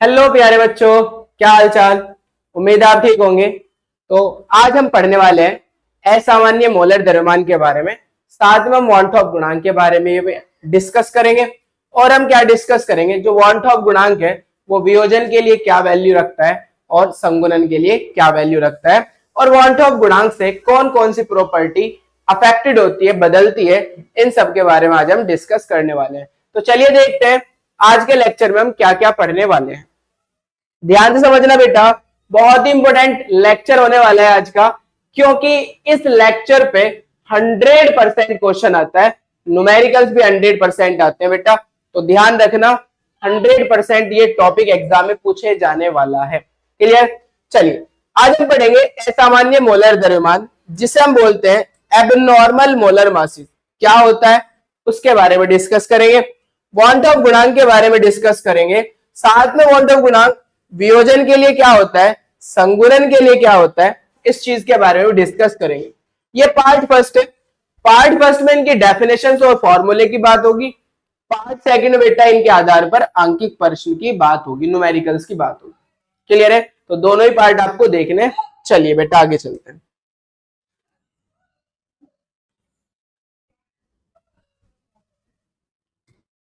Hello प्यारे बच्चों, क्या हाल चाल। उम्मीद है आप ठीक होंगे। तो आज हम पढ़ने वाले हैं असामान्य मोलर द्रव्यमान के बारे में, साथ में हम वॉन टॉप गुणांक के बारे में डिस्कस करेंगे। और हम क्या डिस्कस करेंगे, जो वॉन टॉप गुणांक है वो वियोजन के लिए क्या वैल्यू रखता है और संगुणन के लिए क्या वैल्यू रखता है, और वॉन टॉप गुणांक से कौन कौन सी प्रॉपर्टी अफेक्टेड होती है, बदलती है, इन सब के बारे में आज हम डिस्कस करने वाले हैं। तो चलिए देखते हैं आज के लेक्चर में हम क्या क्या पढ़ने वाले हैं। ध्यान से समझना बेटा, बहुत ही इंपॉर्टेंट लेक्चर होने वाला है आज का, क्योंकि इस लेक्चर पे 100% क्वेश्चन आता है। न्यूमेरिकल्स भी 100% आते हैं बेटा, तो ध्यान रखना 100% ये टॉपिक एग्जाम में पूछे जाने वाला है। क्लियर। चलिए आज हम पढ़ेंगे असामान्य मोलर द्रव्यमान, जिसे हम बोलते हैं एबनॉर्मल मोलर मासेस। क्या होता है उसके बारे में डिस्कस करेंगे, वॉन टॉप गुणांक के बारे में डिस्कस करेंगे, साथ में वॉन टॉप गुणांक वियोजन के लिए क्या होता है, संगुणन के लिए क्या होता है, इस चीज के बारे में डिस्कस करेंगे। ये पार्ट फर्स्ट है। पार्ट फर्स्ट में इनकी डेफिनेशंस और फॉर्मूले की बात होगी। पार्ट सेकंड में बेटा इनके आधार पर आंकिक प्रश्न की बात होगी, न्यूमेरिकल्स की बात होगी। क्लियर है। तो दोनों ही पार्ट आपको देखने। चलिए बेटा आगे चलते हैं।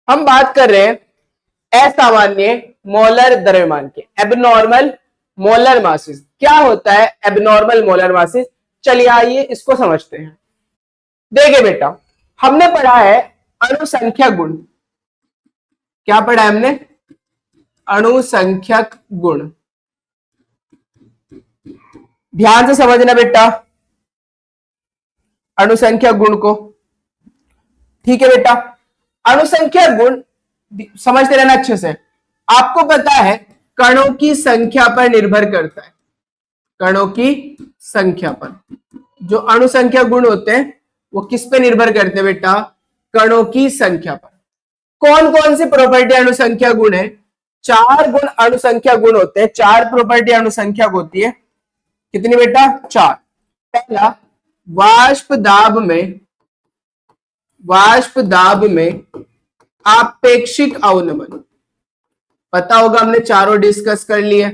हम बात कर रहे हैं असामान्य मोलर द्रव्यमान के, एबनॉर्मल मोलर मासेस। क्या होता है एबनॉर्मल मोलर मासेस, चलिए आइए इसको समझते हैं। देखिए बेटा, हमने पढ़ा है अणुसंख्यक गुण। क्या पढ़ा है हमने? अणुसंख्यक गुण। ध्यान से समझना बेटा अणुसंख्यक गुण को। ठीक है बेटा, अणुसंख्यक गुण समझते रहना अच्छे से। आपको पता है कणों की संख्या पर निर्भर करता है। कणों की संख्या पर जो अणुसंख्यक गुण होते हैं वो किस पे निर्भर करते हैं बेटा? कणों की संख्या पर। कौन कौन सी प्रॉपर्टी अणुसंख्या गुण है? 4 गुण अणुसंख्या गुण होते हैं। 4 प्रॉपर्टी अणुसंख्यक होती है। कितनी बेटा? 4। पहला, वाष्प दाब में आपेक्षिक अवनमन। पता होगा, हमने चारों डिस्कस कर लिए।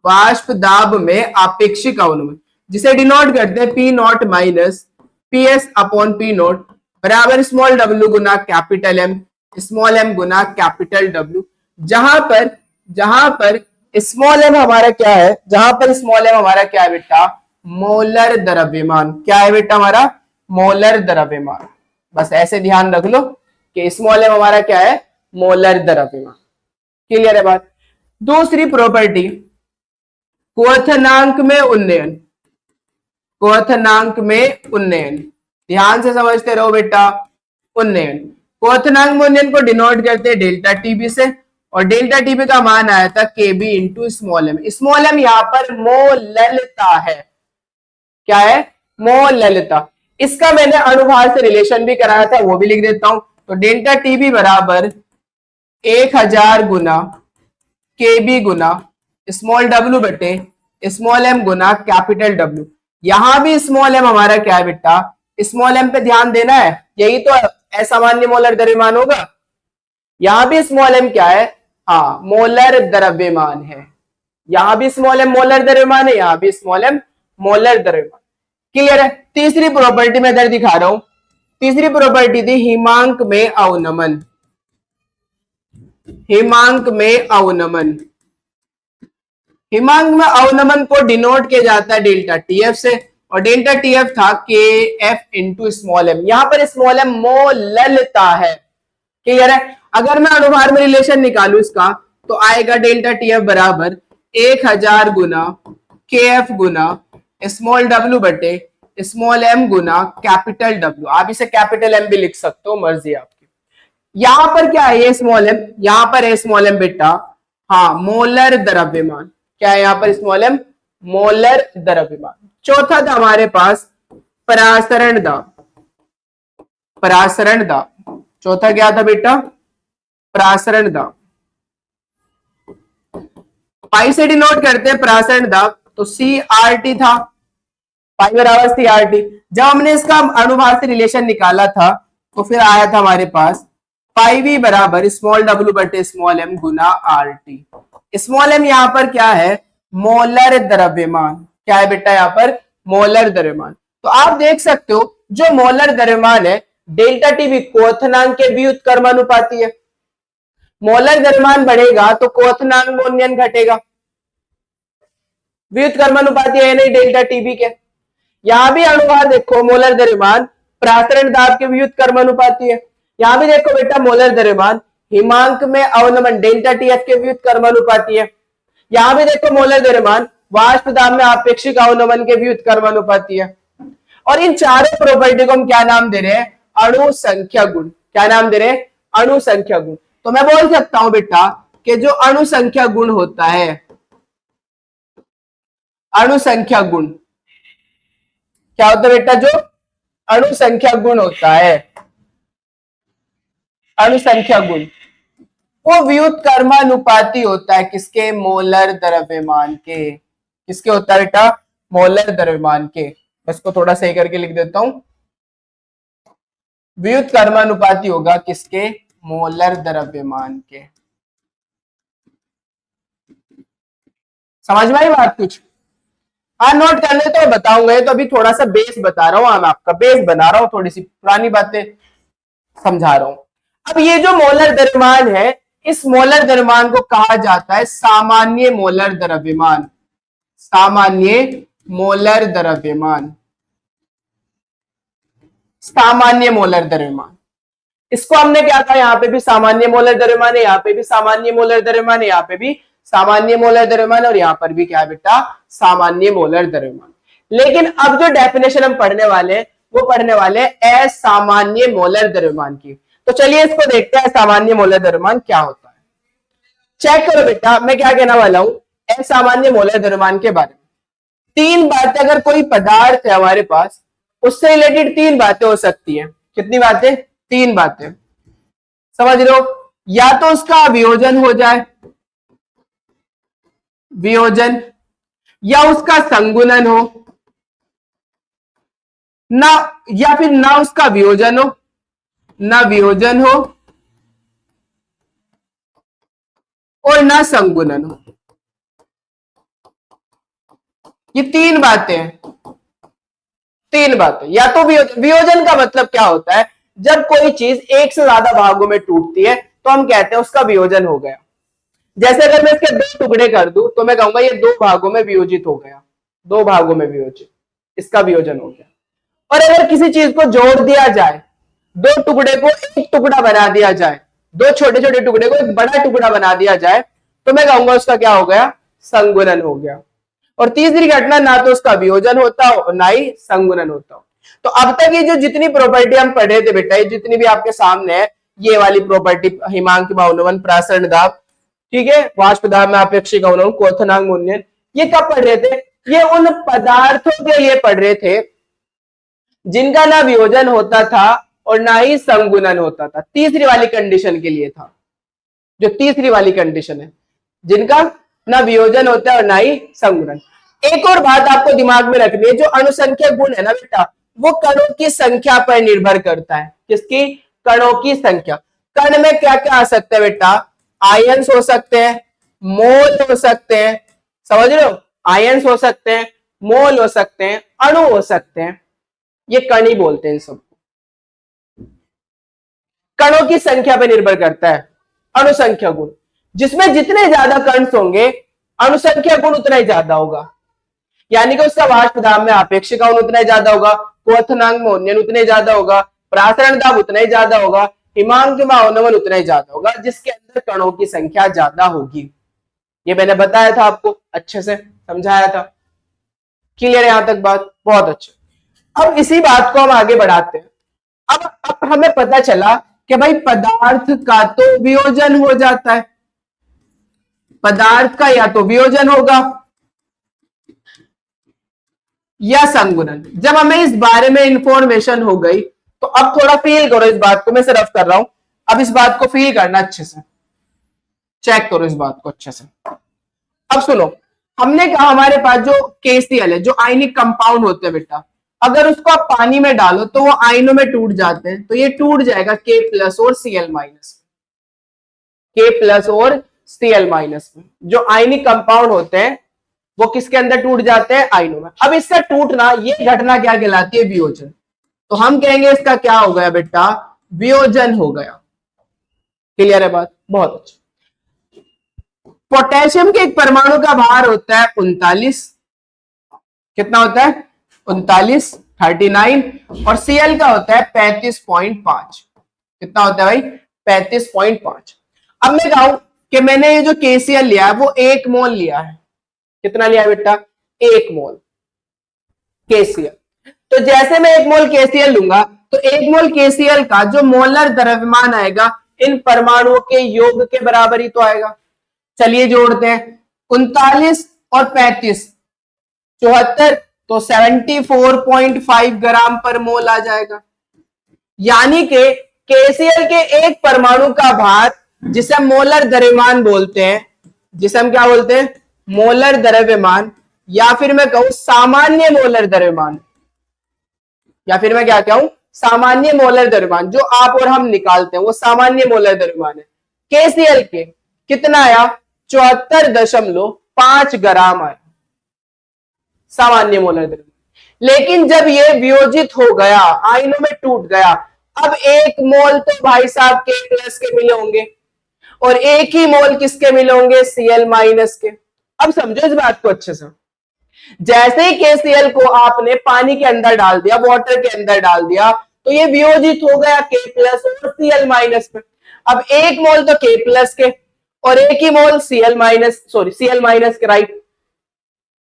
वाष्प दाब में आपेक्षिक अवनमन, जिसे डिनोट करते हैं P not minus P S upon P not बराबर स्मॉल डब्ल्यू गुना कैपिटल एम, स्मॉल एम गुना कैपिटल डब्ल्यू। जहां पर स्मॉल एम हमारा क्या है? जहां पर स्मॉल एम हमारा क्या है बेटा? मोलर द्रव्यमान। क्या है बेटा हमारा? मोलर द्रव्यमान। बस ऐसे ध्यान रख लो कि स्मॉल एम हमारा क्या है? मोलर द्रव्यमान। क्लियर है बात। दूसरी प्रॉपर्टी, क्वथनांक में उन्नयन। क्वथनांक में उन्नयन, ध्यान से समझते रहो बेटा। उन्नयन, क्वथनांक में उन्नयन को डिनोट करते हैं डेल्टा टीबी से, और डेल्टा टीबी का मान आया था KB into small m. Small m यहां पर मोललता है। क्या है? मोललता। इसका मैंने अणुभार से रिलेशन भी कराया था, वो भी लिख देता हूं। तो डेल्टा टीबी बराबर 1000 गुना केबी गुना स्मॉल डब्ल्यू बटे स्मॉल एम गुना कैपिटल डब्ल्यू। यहां भी स्मॉल एम हमारा क्या है बेटा? स्मॉल एम पे ध्यान देना है, यही तो असामान्य मोलर द्रव्यमान होगा। यहां भी स्मॉल एम क्या है? हाँ, मोलर द्रव्यमान है। यहां भी स्मॉल एम मोलर द्रव्यमान है, यहां भी स्मॉल एम मोलर द्रव्यमान। क्लियर है। तीसरी प्रॉपर्टी मैं इधर दिखा रहा हूं। तीसरी प्रॉपर्टी थी हिमांक में अवनमन। हिमांक में अवनमन, हिमांक में अवनमन को डिनोट किया जाता है डेल्टा टीएफ से, और डेल्टा टीएफ था के एफ इंटू स्मॉल एम। यहां पर स्मॉल एम मोललता है। क्लियर है। अगर मैं अणुभार में रिलेशन निकालू इसका, तो आएगा डेल्टा टीएफ बराबर 1000 गुना के एफ गुना स्मॉल डब्ल्यू बटे स्मॉल एम गुना कैपिटल डब्ल्यू। आप इसे कैपिटल एम भी लिख सकते हो, मर्जी आपकी। यहां पर क्या है? ये स्मॉल एम, यहां पर है स्मॉल एम बेटा, हाँ, मोलर द्रव्यमान। क्या है यहां पर? स्मॉल एम मोलर द्रव्यमान। चौथा था हमारे पास परासरण दाब। परासरण दाब, चौथा क्या था बेटा? परासरण दाब। पाई से डिनोट करते हैं परासरण दाब, तो सी आर टी था। पाई बराबर सी आर टी। जब हमने इसका अणुभार से रिलेशन निकाला था, तो फिर आया था हमारे पास पाई वी बराबर स्मॉल डब्ल्यू बटे स्मॉल एम गुना आर टी। स्मॉल m यहां पर क्या है, मोलर द्रव्यमान। क्या है बेटा यहां पर, मोलर द्रव्यमान। तो आप देख सकते हो जो मोलर द्रव्यमान है डेल्टा टी भी क्वथनांक के व्युत्क्रमानुपाती है। मोलर द्रव्यमान बढ़ेगा तो क्वथनांक मोनियन घटेगा, व्युत्क्रमानुपाती है नहीं डेल्टा टीबी के। यहां भी अनुपात देखो, मोलर द्रव्यमान प्रासरण दाब के व्युत्क्रमानुपाती है। यहां भी देखो बेटा मोलर द्रव्यमान हिमांक में अवनमन डेल्टा टीएफ के व्युत्क्रमानुपाती है। यहां भी देखो मोलर द्रव्यमान वाष्प दाब में आपेक्षिक अवनमन के व्युत्क्रमानुपाती है। और इन चारों प्रॉपर्टी को हम क्या नाम दे रहे हैं, अणु संख्या गुण। क्या नाम दे रहे हैं, अणु संख्या गुण। तो मैं बोल सकता हूं बेटा कि जो अणु संख्या गुण होता है, अणु संख्या गुण क्या होता है बेटा, जो अणु संख्या गुण होता है, अणु संख्या गुण वो व्युत्क्रमानुपाती होता है किसके, मोलर द्रव्यमान के। किसके होता है बेटा, मोलर द्रव्यमान के। इसको थोड़ा सही करके लिख देता हूं, व्युत्क्रमानुपाती होगा किसके, मोलर द्रव्यमान के। समझ में आई बात कुछ? हाँ नोट कर ले तो बताऊंगा। तो अभी थोड़ा सा बेस बता रहा हूं, मैं आपका बेस बना रहा हूं, थोड़ी सी पुरानी बातें समझा रहा हूं। अब ये जो मोलर द्रव्यमान है, इस मोलर द्रव्यमान को कहा जाता है सामान्य मोलर द्रव्यमान। सामान्य मोलर द्रव्यमान, सामान्य मोलर द्रव्यमान। इसको हमने क्या कहा, यहाँ पे भी सामान्य मोलर द्रव्यमान है, यहाँ पे भी सामान्य मोलर द्रव्यमान है, यहाँ पे भी सामान्य मोलर द्रव्यमान, और यहाँ पर भी क्या है बेटा, सामान्य मोलर द्रव्यमान। लेकिन अब जो डेफिनेशन हम पढ़ने वाले हैं वो पढ़ने वाले असामान्य मोलर द्रव्यमान की। तो चलिए इसको देखते हैं, सामान्य मोलर द्रव्यमान क्या होता है। चेक करो बेटा, मैं क्या कहने वाला हूं असामान्य मोलर द्रव्यमान के बारे में। तीन बातें, अगर कोई पदार्थ है हमारे पास, उससे रिलेटेड तीन बातें हो सकती हैं। कितनी बातें, तीन बातें। समझ लो, या तो उसका वियोजन हो जाए, वियोजन, या उसका संगुणन हो ना, या फिर ना उसका वियोजन हो, ना वियोजन हो और ना संगुणन हो। ये तीन बातें हैं, तीन बातें। या तो वियोजन का मतलब क्या होता है, जब कोई चीज एक से ज्यादा भागों में टूटती है तो हम कहते हैं उसका वियोजन हो गया। जैसे अगर मैं इसके दो टुकड़े कर दूं तो मैं कहूंगा ये दो भागों में वियोजित हो गया, दो भागों में वियोजित, इसका वियोजन हो गया। और अगर किसी चीज को जोड़ दिया जाए, दो टुकड़े को एक टुकड़ा बना दिया जाए, दो छोटे छोटे टुकड़े को एक बड़ा टुकड़ा बना दिया जाए, तो मैं कहूंगा उसका क्या हो गया, संगुणन हो गया। और तीसरी घटना, ना तो उसका वियोजन होता हो और ना ही संगुणन होता हो। तो अब तक ये जो जितनी प्रॉपर्टी हम पढ़ रहे थे बेटा, ये जितनी भी आपके सामने है, ये वाली प्रॉपर्टी हिमांक अवनमन, प्रासरण दाब, ठीक है, वाष्प दाब में आपेक्षिक अवनमन, क्वथनांक मोनियन, ये कब पढ़ रहे थे, ये उन पदार्थों के लिए पढ़ रहे थे जिनका ना वियोजन होता था और ना ही संगुणन होता था। तीसरी वाली कंडीशन के लिए था, जो तीसरी वाली कंडीशन है, जिनका ना वियोजन होता है और ना ही संगुणन। एक और बात आपको दिमाग में रखनी है, जो अणुसंख्या गुण है ना बेटा, वो कणों की संख्या पर निर्भर करता है। किसकी, कणों की संख्या। कण में क्या क्या आ सकता है बेटा, आयंस हो सकते हैं, मोल हो सकते हैं, समझ रहे हो, आयंस हो सकते हैं, मोल हो सकते हैं, अणु हो सकते हैं, ये कण ही बोलते हैं इन सबको। कणों की संख्या पर निर्भर करता है अणुसंख्या गुण। जिसमें जितने ज्यादा कण होंगे अणुसंख्या गुण उतना ही ज्यादा होगा, यानी कि उसका वाष्प दाब में आपेक्षिक अवनमन उतना ही ज्यादा होगा, क्वथनांक मोनियन उतने ज्यादा होगा, प्रासरण दाब उतना ही ज्यादा होगा, हिमांक में अवनमन उतना ही ज्यादा होगा, जिसके अंदर कणों की संख्या ज्यादा होगी। ये मैंने बताया था आपको, अच्छे से समझाया था। क्लियर है यहां तक बात, बहुत अच्छा। अब इसी बात को हम आगे बढ़ाते हैं। अब हमें पता चला कि भाई पदार्थ का तो वियोजन हो जाता है, पदार्थ का या तो वियोजन होगा या संगुणन। जब हमें इस बारे में इंफॉर्मेशन हो गई तो अब थोड़ा फील करो इस बात को, मैं सिर्फ कर रहा हूं, अब इस बात को फील करना अच्छे से, चेक करो इस बात को अच्छे से। अब सुनो, हमने कहा हमारे पास जो KCl है, जो आयनिक कंपाउंड होते हैं बेटा, अगर उसको आप पानी में डालो तो वो आयनों में टूट जाते हैं, तो ये टूट जाएगा K+ और Cl-, K+ और Cl माइनस में। जो आयनिक कंपाउंड होते हैं वो किसके अंदर टूट जाते हैं? आयनों में। अब इसका टूटना, ये घटना क्या कहलाती है? वियोजन। तो हम कहेंगे इसका क्या हो गया बेटा? वियोजन हो गया। क्लियर है बात? बहुत अच्छा। पोटेशियम के एक परमाणु का भार होता है 39। कितना होता है? 39, 39। और Cl का होता है 35.5। कितना होता है भाई? 35.5। अब मैं कहूं कि मैंने ये जो KCl लिया है वो 1 मोल लिया है। कितना लिया है बेटा? 1 मोल KCl। तो जैसे मैं 1 मोल KCl लूंगा तो 1 मोल KCl का जो मोलर द्रव्यमान आएगा इन परमाणुओं के योग के बराबर ही तो आएगा। चलिए जोड़ते हैं, 39 और 35, 74, तो 74.5 ग्राम पर मोल आ जाएगा। यानी कि KCl के एक परमाणु का भार, जिसे हम मोलर द्रव्यमान बोलते हैं, जिसे हम क्या बोलते हैं? मोलर द्रव्यमान, या फिर मैं कहूं सामान्य मोलर द्रव्यमान, या फिर मैं क्या कहूं? सामान्य मोलर द्रव्यमान। जो आप और हम निकालते हैं वो सामान्य मोलर द्रव्यमान है। KCl के कितना आया? 74.5 ग्राम आया सामान्य मोलर द्रव्यमान। लेकिन जब ये वियोजित हो गया, आयनों में टूट गया, अब 1 मोल तो भाई साहब K+ के मिले होंगे और 1 ही मोल किसके मिले होंगे? Cl माइनस के। अब समझो इस बात को अच्छे से। जैसे ही KCl को आपने पानी के अंदर डाल दिया, वाटर के अंदर डाल दिया, तो ये वियोजित हो गया K+ और Cl माइनस में। अब 1 मोल तो K+ के और 1 ही मोल Cl माइनस के, राइट।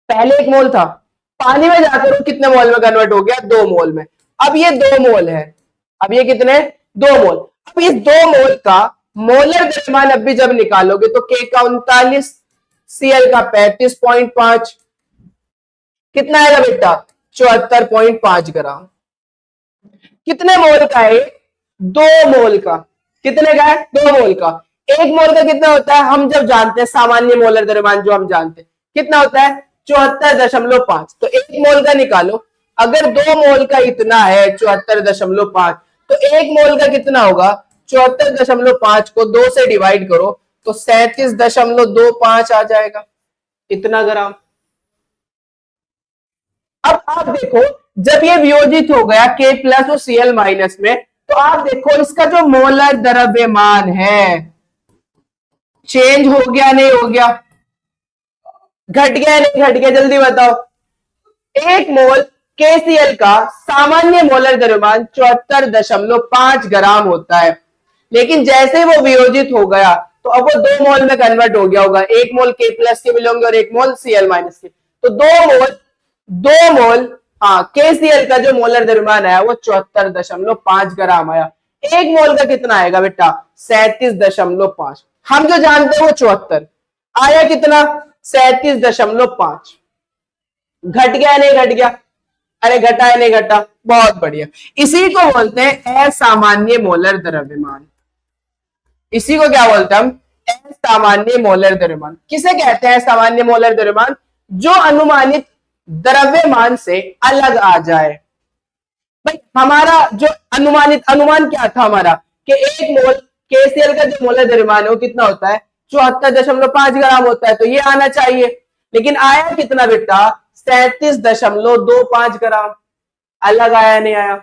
पहले 1 मोल था, पानी में जाकर वो कितने मोल में कन्वर्ट हो गया? 2 मोल में। अब ये 2 मोल है। अब ये कितने? 2 मोल। अब इस 2 मोल का मोलर द्रव्यमान अब भी जब निकालोगे तो K का 39, Cl का 35.5, कितना आएगा बेटा? 74.5 ग्राम। कितने मोल का है? 2 मोल का। कितने का है? 2 मोल का। 1 मोल का कितना होता है? हम जब जानते हैं सामान्य मोलर द्रव्यमान, जो हम जानते हैं कितना होता है? 74.5। तो 1 मोल का निकालो। अगर 2 मोल का इतना है 74.5, तो 1 मोल का कितना होगा? 74.5 को 2 से डिवाइड करो तो 37.25 आ जाएगा, इतना ग्राम। अब आप देखो, जब ये वियोजित हो गया K+ और Cl माइनस में, तो आप देखो इसका जो मोलर द्रव्यमान है चेंज हो गया नहीं हो गया? घट गया नहीं घट गया? जल्दी बताओ। 1 मोल KCl का सामान्य मोलर द्रव्यमान 74.5 ग्राम होता है, लेकिन जैसे वो वियोजित हो गया तो अब वो 2 मोल में कन्वर्ट हो गया होगा। 1 मोल K+ के मिलेंगे और 1 मोल Cl माइनस के, तो 2 मोल KCl का जो मोलर द्रव्यमान आया वो 74.5 ग्राम आया। 1 मोल का कितना आएगा बेटा? 37.5। हम जो जानते हैं वो 74 आया, कितना? 37.5। घट गया नहीं घट गया? अरे घटा है नहीं घटा? बहुत बढ़िया। इसी को बोलते हैं असामान्य मोलर द्रव्यमान। इसी को क्या बोलते हैं हम? असामान्य मोलर द्रव्यमान। किसे कहते हैं असामान्य मोलर द्रव्यमान? जो अनुमानित द्रव्यमान से अलग आ जाए। भाई हमारा जो अनुमान क्या था हमारा? कि 1 मोल KCl का जो मोलर द्रव्यमान है वो कितना होता है? 74.5 ग्राम होता है, तो ये आना चाहिए। लेकिन आया कितना बेटा? 37.25 ग्राम। अलग आया नहीं आया?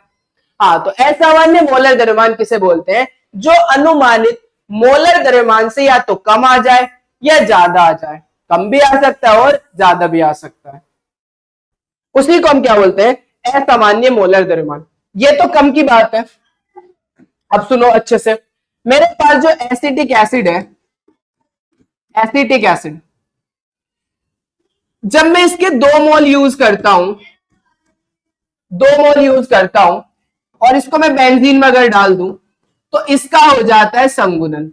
तो असामान्य मोलर द्रव्यमान किसे बोलते हैं? जो अनुमानित मोलर द्रव्यमान से या तो कम आ जाए या ज्यादा आ जाए। कम भी आ सकता है और ज्यादा भी आ सकता है, उसी को हम क्या बोलते हैं? असामान्य मोलर द्रव्यमान। ये तो कम की बात है। अब सुनो अच्छे से, मेरे पास जो एसिटिक एसिड है, एसिटिक एसिड, जब मैं इसके 2 मोल यूज करता हूं, 2 मोल यूज करता हूं और इसको मैं बेंजीन में अगर डाल दूं तो इसका हो जाता है संगुणन।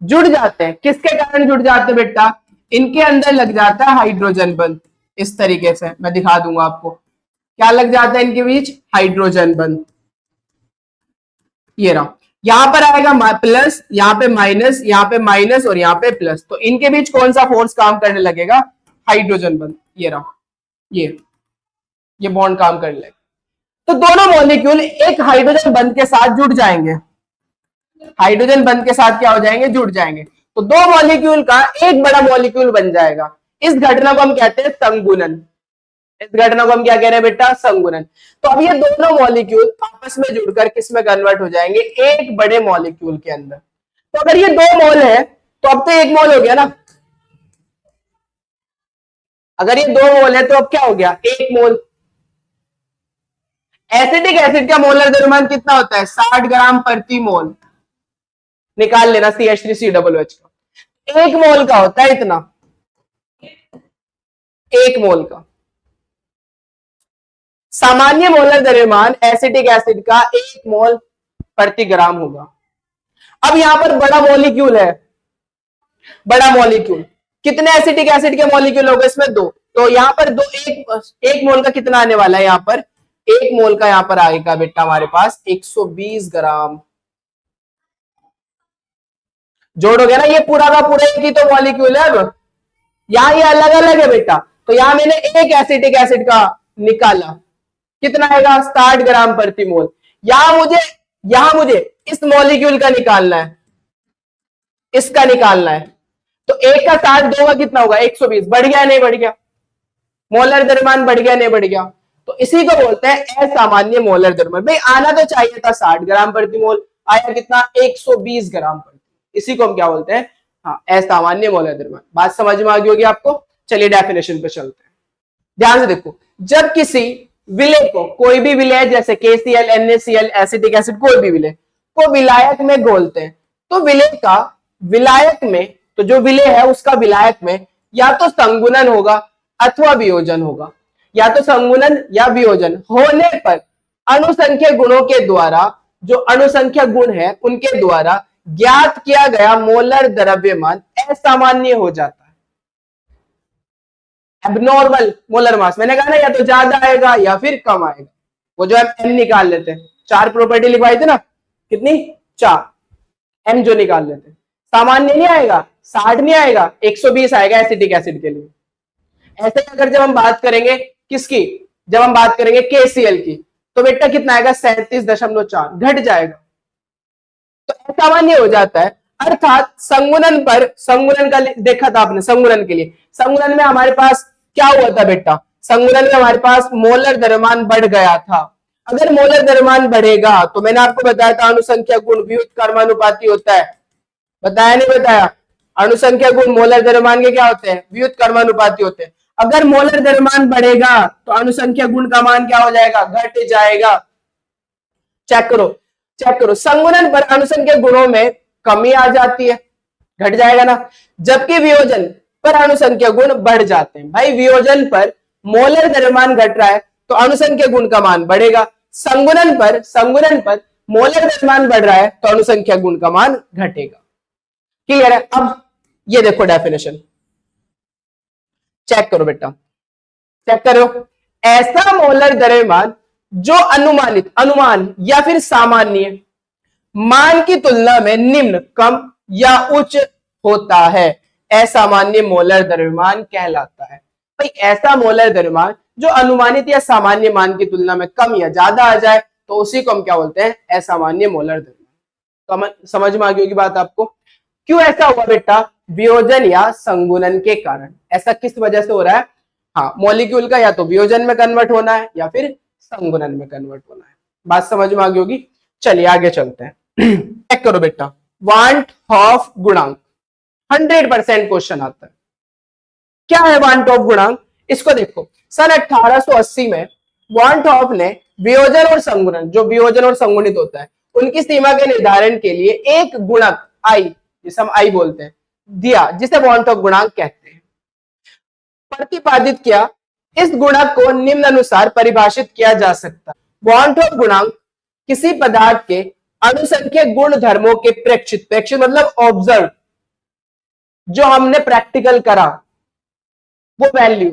जुड़ जाते हैं। किसके कारण जुड़ जाते हैं बेटा? इनके अंदर लग जाता है हाइड्रोजन बंध। इस तरीके से मैं दिखा दूंगा आपको क्या लग जाता है इनके बीच? हाइड्रोजन बंध। ये रहा, यहां पर आएगा प्लस, यहां पे माइनस, यहां पे माइनस और यहां पे प्लस। तो इनके बीच कौन सा फोर्स काम करने लगेगा? हाइड्रोजन बंध। ये रहा, ये बॉन्ड काम करने लगेगा। तो दोनों मॉलिक्यूल एक हाइड्रोजन बंध के साथ जुड़ जाएंगे। हाइड्रोजन बंध के साथ क्या हो जाएंगे? जुड़ जाएंगे। तो दो मॉलिक्यूल का एक बड़ा मॉलिक्यूल बन जाएगा। इस घटना को हम कहते हैं संगुणन। इस घटना को हम क्या कह रहे हैं बेटा? संगुणन। तो अब ये दोनों मॉलिक्यूल आपस में जुड़कर किस में कन्वर्ट हो जाएंगे? एक बड़े मॉलिक्यूल के अंदर। तो अगर ये 2 मोल है तो अब तो 1 मोल हो गया ना। अगर ये 2 मोल है तो अब क्या हो गया? 1 मोल। एसिटिक एसिड का मोलर द्रव्यमान कितना होता है? 60 ग्राम प्रति मोल। निकाल लेना CH3COOH का। 1 मोल का होता है इतना, 1 मोल का। सामान्य मोलर द्रव्यमान एसिटिक एसिड का 1 मोल प्रति ग्राम होगा। अब यहां पर बड़ा मॉलिक्यूल है, बड़ा मॉलिक्यूल। कितने एसिटिक एसिड के मॉलिक्यूल होगा इसमें? 2। तो यहां पर एक मोल का कितना आने वाला है? यहां पर 1 मोल का यहां पर आएगा बेटा हमारे पास 120 ग्राम। जोड़ोगे ना, ये पूरा का पूरा एक ही तो मॉलिक्यूल है। अब यहां ये अलग अलग है बेटा, तो यहां मैंने एक एसिटिक एसिड का निकाला, कितना आएगा? 60 ग्राम प्रति मोल। यहां मुझे इस मॉलिक्यूल का निकालना है, इसका निकालना है। तो एक का 60, 2 का कितना होगा? 120। बढ़ गया नहीं बढ़ गया? मोलर द्रव्यमान बढ़ गया नहीं बढ़ गया? तो इसी को बोलते हैं असामान्य मोलर द्रव्यमान। भाई आना तो चाहिए था 60 ग्राम प्रति मोल, आया कितना? 120 ग्राम प्रति। इसी को हम क्या बोलते हैं? हाँ, असामान्य मोलर द्रव्यमान। बात समझ में आ गई होगी आपको। चलिए डेफिनेशन पे चलते हैं। ध्यान से देखो, जब किसी विलेय को, कोई भी विलेय जैसे KCl, NaCl, एसिटिक एसिड, कोई भी विलेय को विलायक में घोलते हैं, तो विलेय का विलायक में, तो जो विलेय है उसका विलायक में या तो संगुणन होगा अथवा वियोजन होगा। या तो संगुणन या वियोजन होने पर अणुसंख्यक गुणों के द्वारा, जो अणुसंख्यक गुण है उनके द्वारा ज्ञात किया गया मोलर द्रव्यमान असामान्य हो जाता है। एबनॉर्मल मोलर मास, मैंने कहा ना, या तो ज्यादा आएगा या फिर कम आएगा। वो जो हम एम निकाल लेते हैं, 4 प्रॉपर्टी लिखवाई थी ना, कितनी? 4 एम जो निकाल लेते हैं। सामान्य नहीं आएगा, 60 नहीं आएगा, 120 आएगा एसिटिक एसिड के लिए। ऐसे अगर जब हम बात करेंगे किसकी? जब हम बात करेंगे KCl की, तो बेटा कितना आएगा? 37.4, घट जाएगा। तो असामान्य हो जाता है। अर्थात संगुणन पर, संगुणन का देखा था आपने, संगुणन के लिए, संगुणन में हमारे पास क्या हुआ था बेटा? संगुणन में हमारे पास मोलर द्रव्यमान बढ़ गया था। अगर मोलर द्रव्यमान बढ़ेगा तो मैंने आपको बताया था अणुसंख्या गुण व्युत्क्रमानुपाती होता है। बताया नहीं बताया? अणुसंख्या गुण मोलर द्रव्यमान के क्या होते हैं? व्युत्क्रमानुपाती होते हैं। अगर मोलर द्रव्यमान बढ़ेगा तो अणुसंख्या गुण का मान क्या हो जाएगा? घट जाएगा। चेक करो, चेक करो, संगुणन पर अणुसंख्या गुणों में कमी आ जाती है, घट जाएगा ना। जबकि वियोजन पर अणुसंख्या गुण बढ़ जाते हैं। भाई वियोजन पर मोलर द्रव्यमान घट रहा है तो अणुसंख्या गुण का मान बढ़ेगा। संगुणन पर मोलर द्रव्यमान बढ़ रहा है तो अणुसंख्या गुण का मान घटेगा। क्लियर है? अब ये देखो डेफिनेशन, चेक करो बेटा, चेक करो। ऐसा मोलर द्रव्यमान जो अनुमान या फिर सामान्य मान की तुलना में निम्न, कम या उच्च होता है, असामान्य मोलर द्रव्यमान कहलाता है। भाई ऐसा मोलर द्रव्यमान जो अनुमानित या सामान्य मान की तुलना में कम या ज्यादा आ जाए तो उसी को हम क्या बोलते हैं? असामान्य मोलर द्रव्यमान। तो समझ में आ गई होगी बात आपको। क्यों ऐसा हुआ बेटा? वियोजन या संगुणन के कारण। ऐसा किस वजह से हो रहा है? हाँ, मॉलिक्यूल का या तो वियोजन में कन्वर्ट होना है या फिर संगुणन में कन्वर्ट होना है। बात समझ में आ गई होगी। चलिए आगे चलते हैं। चेक करो बेटा, वांट हॉफ गुणांक 100% क्वेश्चन आता है। क्या है वांट हॉफ गुणांक? इसको देखो, सन 1880 में वांट हॉफ ने वियोजन और संगुणन, जो वियोजन और संगुणित होता है, उनकी सीमा के निर्धारण के लिए एक गुणक आई, जिसे हम आई बोलते हैं, दिया, जिसे वांट हॉफ गुणांक कहते हैं। प्रतिपादित किया। इस गुणक को निम्न अनुसार परिभाषित किया जा सकता है। वांट हॉफ गुणांक किसी पदार्थ के अणुसंख्यक गुण धर्मों के प्रेक्षित, प्रेक्षित मतलब ऑब्जर्व, जो हमने प्रैक्टिकल करा वो वैल्यू,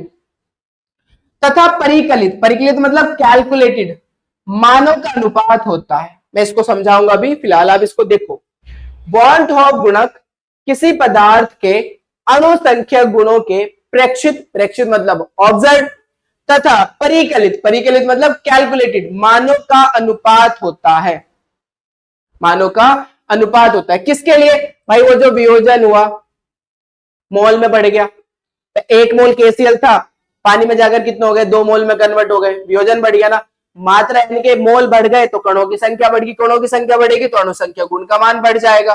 तथा परिकलित, परिकलित मतलब कैलकुलेटेड मानों का अनुपात होता है। मैं इसको समझाऊंगा अभी, फिलहाल आप इसको देखो। वांट हॉफ गुणक किसी पदार्थ के अणुसंख्यक गुणों के प्रेक्षित, प्रेक्षित मतलब ऑब्जर्व, तथा परिकलित, परिकलित मतलब कैलकुलेटेड मानों का अनुपात होता है। मानों का अनुपात होता है किसके लिए? भाई वो जो वियोजन हुआ मोल में बढ़ गया। तो 1 मोल KCl था, पानी में जाकर कितने हो गए, 2 मोल में कन्वर्ट हो गए, वियोजन बढ़ गया ना। मात्रा यानी कि मोल बढ़ गए तो कणों की संख्या बढ़ गई, कणों की संख्या बढ़ेगी तो अणुसंख्या गुण का मान बढ़ जाएगा।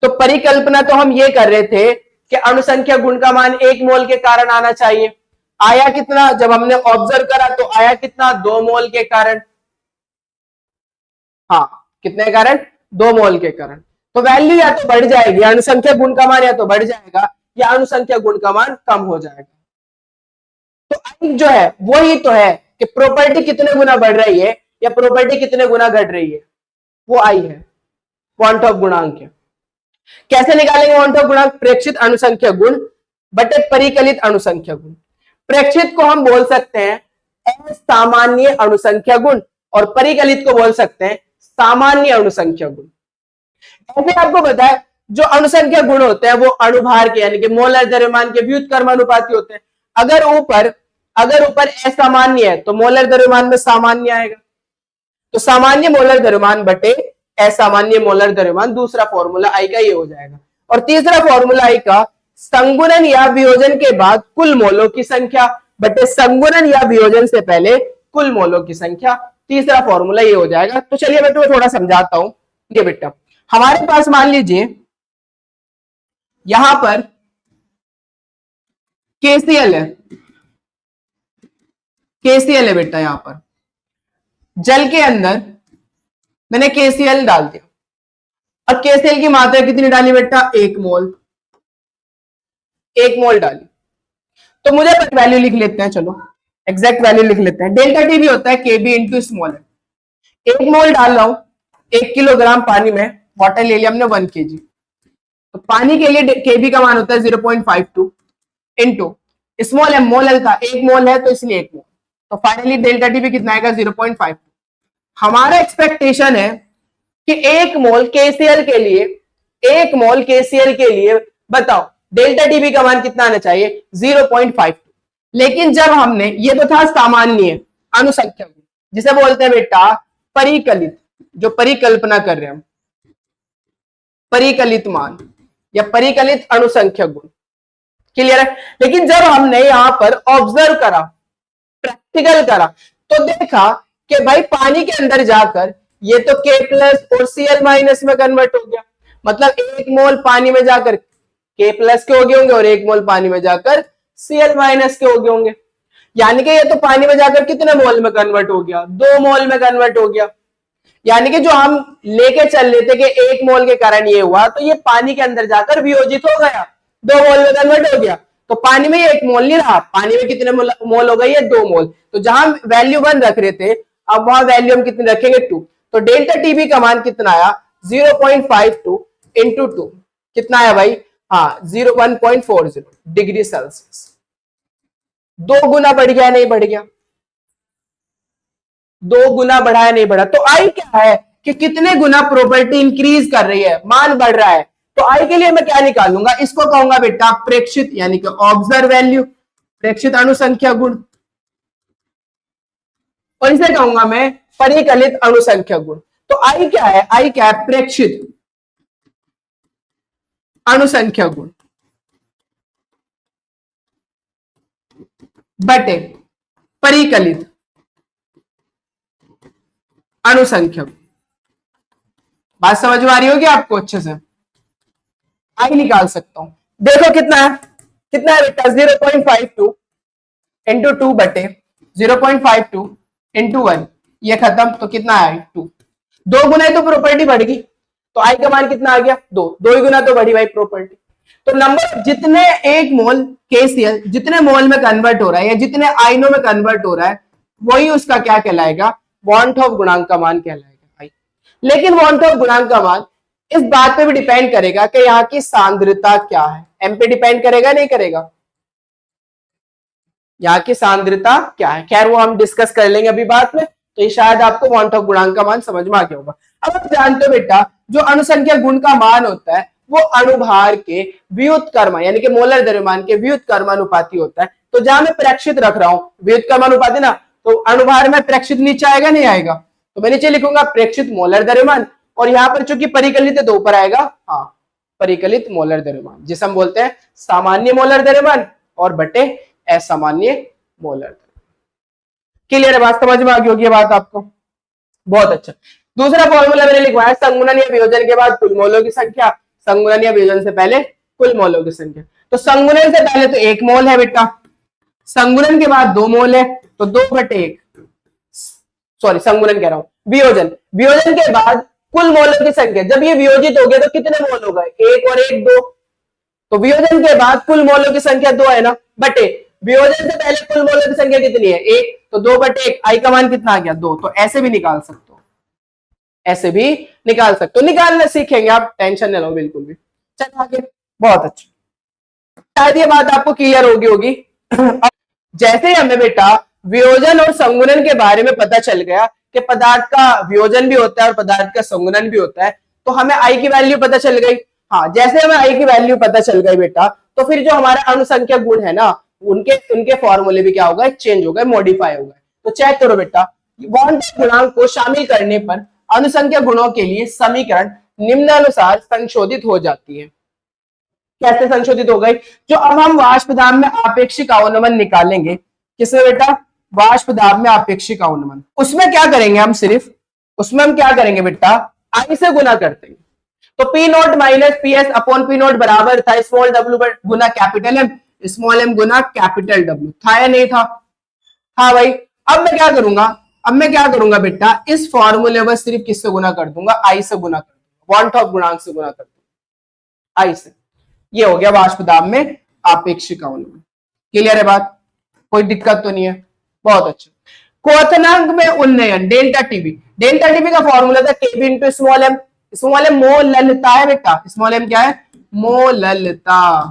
तो परिकल्पना तो हम ये कर रहे थे कि अणुसंख्या गुण का मान 1 मोल के कारण आना चाहिए। आया कितना, जब हमने ऑब्जर्व करा तो आया कितना, 2 मोल के कारण। हाँ, कितने के कारण, 2 मोल के कारण। तो वैल्यू या तो बढ़ जाएगी, अणुसंख्या गुण का मान या तो बढ़ जाएगा या अणुसंख्या गुण का मान कम हो जाएगा। तो आई जो है वही तो है कि प्रॉपर्टी कितने गुना बढ़ रही है या प्रॉपर्टी कितने गुना घट रही है, वो आई है, क्वांट ऑफ गुणांक है। कैसे निकालेंगे क्वांट ऑफ गुणांक, प्रेक्षित अणुसंख्या गुण बटे परिकलित अणुसंख्या गुण। प्रेक्षित को हम बोल सकते हैं असामान्य अणुसंख्या गुण और परिकलित को बोल सकते हैं सामान्य अणुसंख्या गुण। ऐसे आपको बताया जो अणुसंख्या गुण होते हैं वो अणुभार के यानी कि मोलर द्रव्यमान के व्युत्क्रमानुपाती होते हैं। अगर ऊपर असामान्य है तो मोलर द्रव्यमान में सामान्य आएगा, तो सामान्य मोलर द्रव्यमान बटे असामान्य मोलर द्रव्यमान, दूसरा फॉर्मूला आई का ये हो जाएगा। और तीसरा फॉर्मूला आई का संगुणन या वियोजन के बाद कुल मोलों की संख्या बटे संगुणन या वियोजन से पहले कुल मोलों की संख्या, तीसरा फॉर्मूला ये हो जाएगा। तो चलिए मैं तुम्हें थोड़ा समझाता हूं। ये बेटा हमारे पास मान लीजिए यहां पर KCl है, KCl है बेटा, यहां पर जल के अंदर मैंने KCl डाल दिया और KCl की मात्रा कितनी डाली बेटा, 1 मोल, 1 मोल डाली। तो मुझे वैल्यू लिख लेते हैं, चलो एग्जैक्ट वैल्यू लिख लेते हैं। डेल्टा टी भी होता है KB इंटू स्मॉल है। 1 मोल डाल रहा हूं 1 किलोग्राम पानी में, वाटर ले लिया हमने 1 kg। तो पानी के लिए KB का मान होता है 0.52 इंटू स्मॉल है, मोल था 1 मोल है तो इसलिए 1 मोल, तो फाइनली डेल्टा टी भी कितना आएगा 0.52। हमारा एक्सपेक्टेशन है कि 1 मोल KCl के लिए, 1 मोल KCl के लिए बताओ डेल्टा टीबी का मान कितना आना चाहिए, 0.52। लेकिन जब हमने, ये तो था सामान्य अणुसंख्या गुण जिसे बोलते हैं बेटा परिकलित, जो परिकल्पना कर रहे हैं हम, परिकलित मान या परिकलित अणुसंख्या गुण, क्लियर है। लेकिन जब हमने यहां पर ऑब्जर्व करा, प्रैक्टिकल करा, तो देखा कि भाई पानी के अंदर जाकर ये तो K प्लस और Cl माइनस में कन्वर्ट हो गया। मतलब 1 मोल पानी में जाकर K प्लस के हो गए होंगे और 1 मोल पानी में जाकर Cl माइनस के हो गए होंगे। यानी कि ये तो पानी में जाकर कितने मोल में कन्वर्ट हो गया, 2 मोल में कन्वर्ट हो गया। यानी कि जो हम लेके चल रहे थे कि 1 मोल के कारण ये हुआ, तो ये पानी के अंदर जाकर वियोजित हो गया, 2 मोल में कन्वर्ट हो गया। तो पानी में ये 1 मोल नहीं रहा, पानी में कितने मोल हो गए, ये 2 मोल। तो जहां वैल्यू 1 रख रहे थे, अब वहां वैल्यू हम कितने रखेंगे, 2। तो डेल्टा टीबी का मान कितना आया, 0.52 इंटू 2 कितना आया भाई, हाँ 1.40 डिग्री सेल्सियस। 2 गुना बढ़ गया नहीं बढ़ गया, 2 गुना बढ़ा है नहीं बढ़ा। तो आई क्या है कि कितने गुना प्रॉपर्टी इंक्रीज कर रही है, मान बढ़ रहा है। तो आई के लिए मैं क्या निकालूंगा, इसको कहूंगा बेटा प्रेक्षित यानी कि ऑब्जर्व वैल्यू, प्रेक्षित अणुसंख्या गुण, और इसे कहूंगा मैं परिकलित अणुसंख्या गुण। तो आई क्या है, आई क्या है, प्रेक्षित अणुसंख्या गुण बटे परिकलित अणुसंख्या गुण। बात समझ में आ रही होगी आपको अच्छे से, आई निकाल सकता हूं। देखो कितना है, कितना है बेटा, 0.52 इंटू 2 बटे 0.52 इंटू 1, ये खत्म, तो कितना है 2। 2 गुना तो प्रॉपर्टी बढ़ गई, तो आई का मान कितना आ गया, 2 ही गुना तो बढ़ी भाई प्रॉपर्टी। तो नंबर जितने 1 मोल KCl जितने मोल में कन्वर्ट हो रहा है या जितने आयनों में कन्वर्ट हो रहा है, वही उसका क्या कहलाएगा, वॉन्ट ऑफ गुणांक का मान कहलाएगा भाई। लेकिन वॉन्ट ऑफ गुणांक का मान इस बात पे भी डिपेंड करेगा कि यहाँ की सांद्रता क्या है, एम पे डिपेंड करेगा नहीं करेगा, यहाँ की सांद्रता क्या है। खैर वो हम डिस्कस कर लेंगे अभी बात में। तो ये शायद आपको वॉन्ट ऑफ गुणांक का मान समझ में आ गया होगा। अब आप जानते हो बेटा जो अणुसंख्या गुण का मान होता है वो अणुभार के व्युत्क्रम यानी कि मोलर द्रव्यमान के व्युत्क्रमानुपाती होता है। तो जहां मैं प्रेक्षित रख रहा हूं व्युत्क्रमानुपाती ना, तो अणुभार में प्रेक्षित नीचे आएगा नहीं आएगा, तो मैं नीचे लिखूंगा प्रेक्षित मोलर द्रव्यमान, और यहाँ पर चूंकि परिकलित है तो ऊपर आएगा हाँ परिकलित मोलर द्रव्यमान, जिसे हम बोलते हैं सामान्य मोलर द्रव्यमान और बटे असामान्य मोलर द्रव्यमान। क्लियर है बात, समझ में आ गई होगी बात आपको? बहुत अच्छा। दूसरा फॉर्मूला मैंने लिखवाया संगुणन या वियोजन के बाद कुल मोलों की संख्या, संगुणन या वियोजन से पहले कुल मोलों की संख्या। तो संगुणन से पहले तो 1 मोल है बेटा, संगुणन के बाद 2 मोल है तो 2/1, सॉरी संगुणन कह रहा हूं, वियोजन, वियोजन के बाद कुल मोलों की संख्या, जब ये वियोजित हो गया तो कितने मोल हो गए? 1 और 1 2, तो वियोजन के बाद कुल मोलों की संख्या 2 है ना, बटे वियोजन से पहले कुल मोलों की संख्या कितनी है? 1, तो 2/1, आई का मान कितना आ गया? 2। तो ऐसे भी निकाल सकते हो, ऐसे भी निकाल सकते हो, निकालना सीखेंगे आप, टेंशन न लो बिल्कुल भी। चलो आगे, बहुत अच्छा, शायद ये बात आपको क्लियर होगी। जैसे ही हमें बेटा वियोजन और संगुणन के बारे में पता चल गया कि पदार्थ का वियोजन भी होता है और पदार्थ का संगुणन भी होता है, तो हमें आई की वैल्यू पता चल गई। हाँ, जैसे हमें आई की वैल्यू पता चल गई बेटा, तो फिर जो हमारा अनुसंख्या गुण है ना, उनके फॉर्मूले भी क्या होगा? चेंज हो गए, मॉडिफाई हो गए। तो चेक करो बेटा, वांछित गुणांक को शामिल करने पर अनुसंख्या गुणों के लिए समीकरण निम्नानुसार संशोधित हो जाती है। कैसे संशोधित हो गई? जो अब हम वाष्प दाब में आपेक्षिक अवनमन निकालेंगे, किसमें बेटा? वाष्प दाब में आपेक्षिक अवनमन, उसमें क्या करेंगे हम? सिर्फ उसमें हम क्या करेंगे बेटा? आई से गुना करते हैं। तो P note minus P S upon P note बराबर था स्मॉल डब्ल्यू गुना कैपिटल एम, स्मॉल एम गुना कैपिटल डब्ल्यू, था या नहीं था? हाँ भाई। अब मैं क्या करूंगा बेटा, इस फॉर्मूले में सिर्फ किससे गुना कर दूंगा? आई से गुना कर दूंगा, वांट ऑफ गुणांक से गुना कर दूंगा, आई से। ये हो गया वाष्प दाब में आपेक्षिक अवनमन। क्लियर है बात? कोई दिक्कत तो नहीं है? बहुत अच्छा। क्वथनांक में उन्नयन, डेल्टा टीबी, डेल्टा टीबी का फॉर्मूला था KB into small m, small m मोललता है बेटा, स्मॉल एम क्या है? मोललता।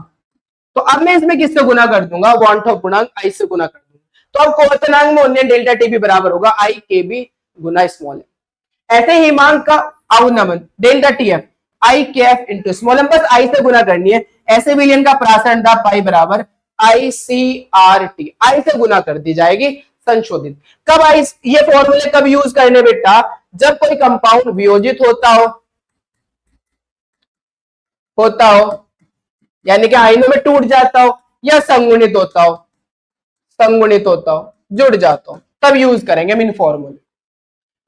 तो अब मैं इसमें किससे गुना कर दूंगा? वांट ऑफ गुणांक आई से गुना कर दूंगा। तो अब क्वथनांक में उन्नयन डेल्टा टीबी बराबर होगा आई केबी गुना स्मॉल एम। ऐसे हिमांक का अवनमन डेल्टा टीएफ आई के एफ इंटू स्मॉल एम, बस आई से गुना करनी है। ऐसे विलयन का प्रासरण दाब पाई बराबर आई सी आर टी, आई से गुना कर दी जाएगी, संशोधित। कब आई, ये फॉर्मूले कब यूज करने बेटा? जब कोई कंपाउंड वियोजित होता हो यानी कि आयनों में टूट जाता हो, या संगुणित होता हो, जुड़ जाता हो, तब यूज करेंगे हम इन फॉर्मूले।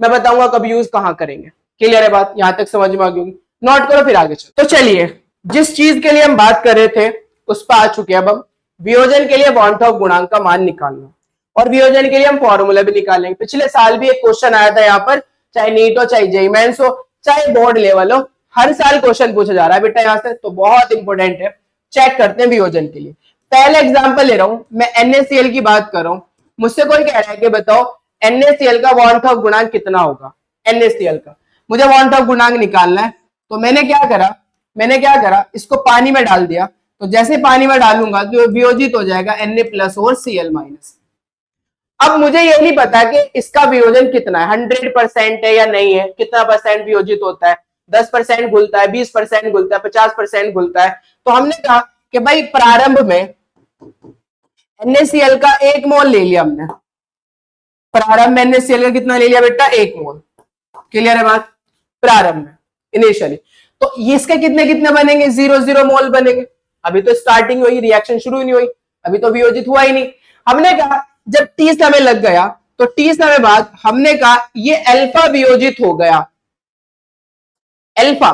मैं बताऊंगा कब यूज कहां करेंगे। क्लियर है बात? यहां तक समझ में आ गई होगी, नोट करो फिर आगे चलो। तो चलिए, जिस चीज के लिए हम बात कर रहे थे उस पर आ चुके हैं। अब हम वियोजन के लिए वांट ऑफ गुणांक का मान निकालना, और वियोजन के लिए हम फॉर्मूला भी निकालेंगे। पिछले साल भी एक क्वेश्चन आया था यहाँ पर, चाहे नीट हो, चाहे जेईई मेंस हो, चाहे बोर्ड लेवल हो, हर साल क्वेश्चन पूछा जा रहा है बेटा यहाँ से, तो बहुत इंपॉर्टेंट है। चेक करते हैं वियोजन के लिए। पहले एग्जाम्पल ले रहा हूं मैं, NaCl की बात कर रहा हूं। मुझसे कोई कह रहा है कि बताओ NaCl का वांट ऑफ गुणांक कितना होगा? NaCl का मुझे वांट ऑफ गुणांक निकालना है। तो मैंने क्या करा, इसको पानी में डाल दिया। तो जैसे पानी में डालूंगा तो वियोजित हो जाएगा Na प्लस और Cl माइनस। अब मुझे ये नहीं पता कि इसका वियोजन कितना है, 100% है या नहीं है, कितना परसेंट वियोजित होता है, 10% घुलता है, 20% घुलता है, 50% घुलता है। तो हमने कहा कि भाई प्रारंभ में NaCl का 1 मोल ले लिया हमने, प्रारंभ में NaCl का कितना ले लिया बेटा? 1 मोल। क्लियर है बात? प्रारंभ में, इनिशियली। तो इसके कितने बनेंगे? 0 मोल बनेंगे। अभी तो स्टार्टिंग हुई, रिएक्शन शुरू ही नहीं हुई, अभी तो वियोजित हुआ ही नहीं। हमने कहा जब T समय लग गया, तो T समय बाद हमने कहा ये अल्फा वियोजित हो गया। अल्फा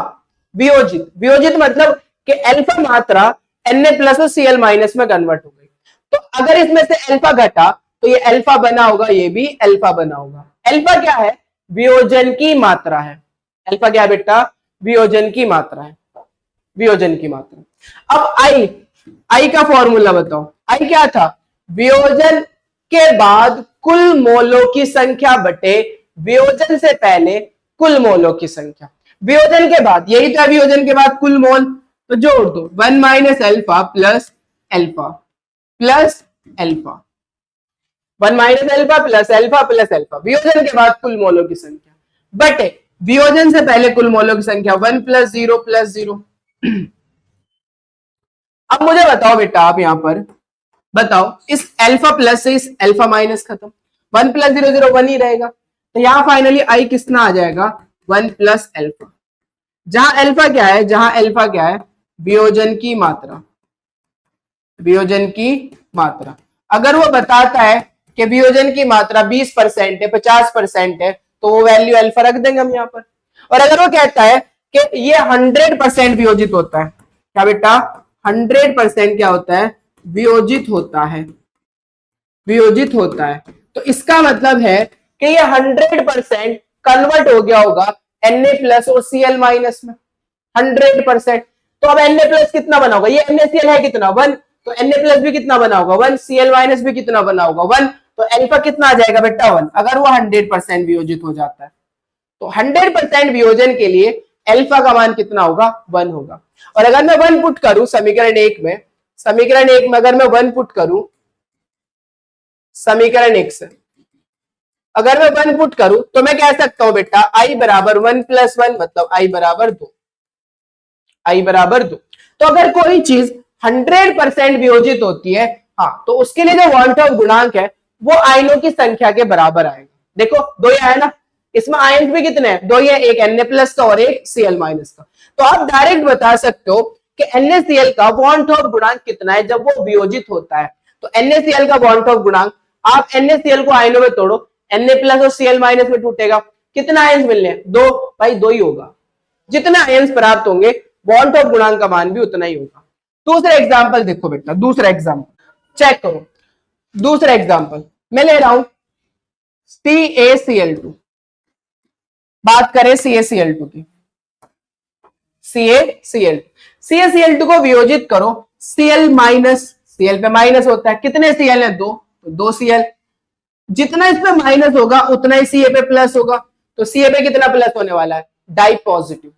वियोजित मतलब कि अल्फा मात्रा Na प्लस और Cl माइनस में कन्वर्ट हो गई। तो अगर इसमें से अल्फा घटा तो ये अल्फा बना होगा, ये भी अल्फा बना होगा। अल्फा क्या है? वियोजन की मात्रा है। अल्फा क्या है बेटा? वियोजन की मात्रा है, वियोजन की मात्रा। अब आई का फॉर्मूला बताओ। आई क्या था? वियोजन के बाद कुल मोलों की संख्या बटे वियोजन से पहले कुल मोलों की संख्या। वियोजन के बाद यही था, वियोजन के बाद कुल मोल, तो जोड़ दो 1 minus alpha plus alpha plus alpha, 1 minus alpha plus alpha plus alpha, वियोजन के बाद कुल मोलों की संख्या बटे वियोजन से पहले कुल मोलों की संख्या 1 प्लस 0 प्लस 0। अब मुझे बताओ बेटा, आप यहां पर बताओ, इस अल्फा प्लस से इस अल्फा माइनस खत्म, 1 प्लस 0 0 1 ही रहेगा। तो यहां फाइनली आई कितना आ जाएगा? 1 प्लस अल्फा। जहां अल्फा क्या है वियोजन की मात्रा, वियोजन की मात्रा। अगर वो बताता है कि वियोजन की मात्रा 20% है, 50% है, तो वो वैल्यू अल्फा रख देंगे हम यहाँ पर। और अगर वो कहता है कि ये 100% वियोजित होता है, क्या बेटा 100% क्या होता है, वियोजित होता है, वियोजित होता है, तो इसका मतलब है कि ये 100% कन्वर्ट हो गया होगा Na+ और Cl- में 100%। तो अब Na+ कितना बना होगा, ये NaCl है कितना 1, तो Na+ भी कितना बना होगा 1, Cl- भी कितना बना होगा 1, तो अल्फा कितना आ जाएगा बेटा 1, अगर वो 100% वियोजित हो जाता है। तो 100% वियोजन के लिए अल्फा का मान कितना होगा 1 होगा। और अगर मैं 1 पुट करूं समीकरण 1 में, समीकरण 1 में अगर मैं 1 पुट करूं समीकरण 1 से, अगर मैं 1 पुट करूं तो मैं कह सकता हूं बेटा i बराबर 1 + 1 मतलब i बराबर 2, i बराबर 2। तो अगर कोई चीज 100% वियोजित होती है, हाँ, तो उसके लिए जो वॉन ऑफ गुणांक है वो आयनों की संख्या के बराबर आएगा। देखो 2 ही आया ना, इसमें आयन भी कितने हैं 2 ही है, एक Na+ का और एक Cl- का। तो आप डायरेक्ट बता सकते हो कि NaCl का बॉन्ड ऑफ गुणांक कितना है जब वो वियोजित होता है। तो NaCl का बॉन्ड ऑफ गुणांक, आप NaCl को आयनों में तोड़ो, Na+ और Cl- में टूटेगा, कितना आयन्स मिलने हैं 2, भाई 2 ही होगा। जितने आयन्स प्राप्त होंगे बॉन्ड ऑफ गुणांक का मान भी उतना ही होगा। दूसरा एग्जांपल देखो बेटा, दूसरा एग्जांपल चेक करो। दूसरा एग्जांपल मैं ले रहा हूं CaCl2, बात करें CaCl2 की। CaCl2 को वियोजित करो, Cl-, Cl पे माइनस होता है, कितने Cl है 2, तो 2 Cl, जितना इस पे माइनस होगा उतना ही Ca पे प्लस होगा, तो Ca पे कितना प्लस होने वाला है डाई पॉजिटिव,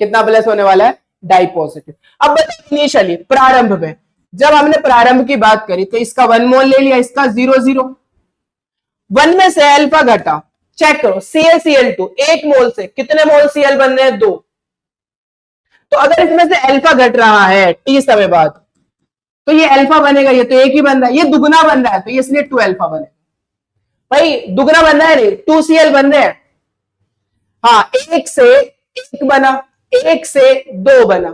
कितना प्लस होने वाला है डाई पॉजिटिव। अब बताओ इनिशियली प्रारंभ में जब हमने प्रारंभ की बात करी तो इसका 1 मोल ले लिया, इसका 0 1 में से अल्फा घटा, चेक करो CaCl2 1 मोल से कितने मोल Cl बन रहे हैं 2, तो अगर इसमें से अल्फा घट रहा है t समय बाद तो ये अल्फा बनेगा, ये तो एक ही बन रहा है, ये दुगना बन रहा है तो ये इसलिए 2 अल्फा बनेगा। भाई दुगना बन रहा है नहीं 2 Cl बन रहे हैं, हाँ, एक से एक बना, एक से 2 बना,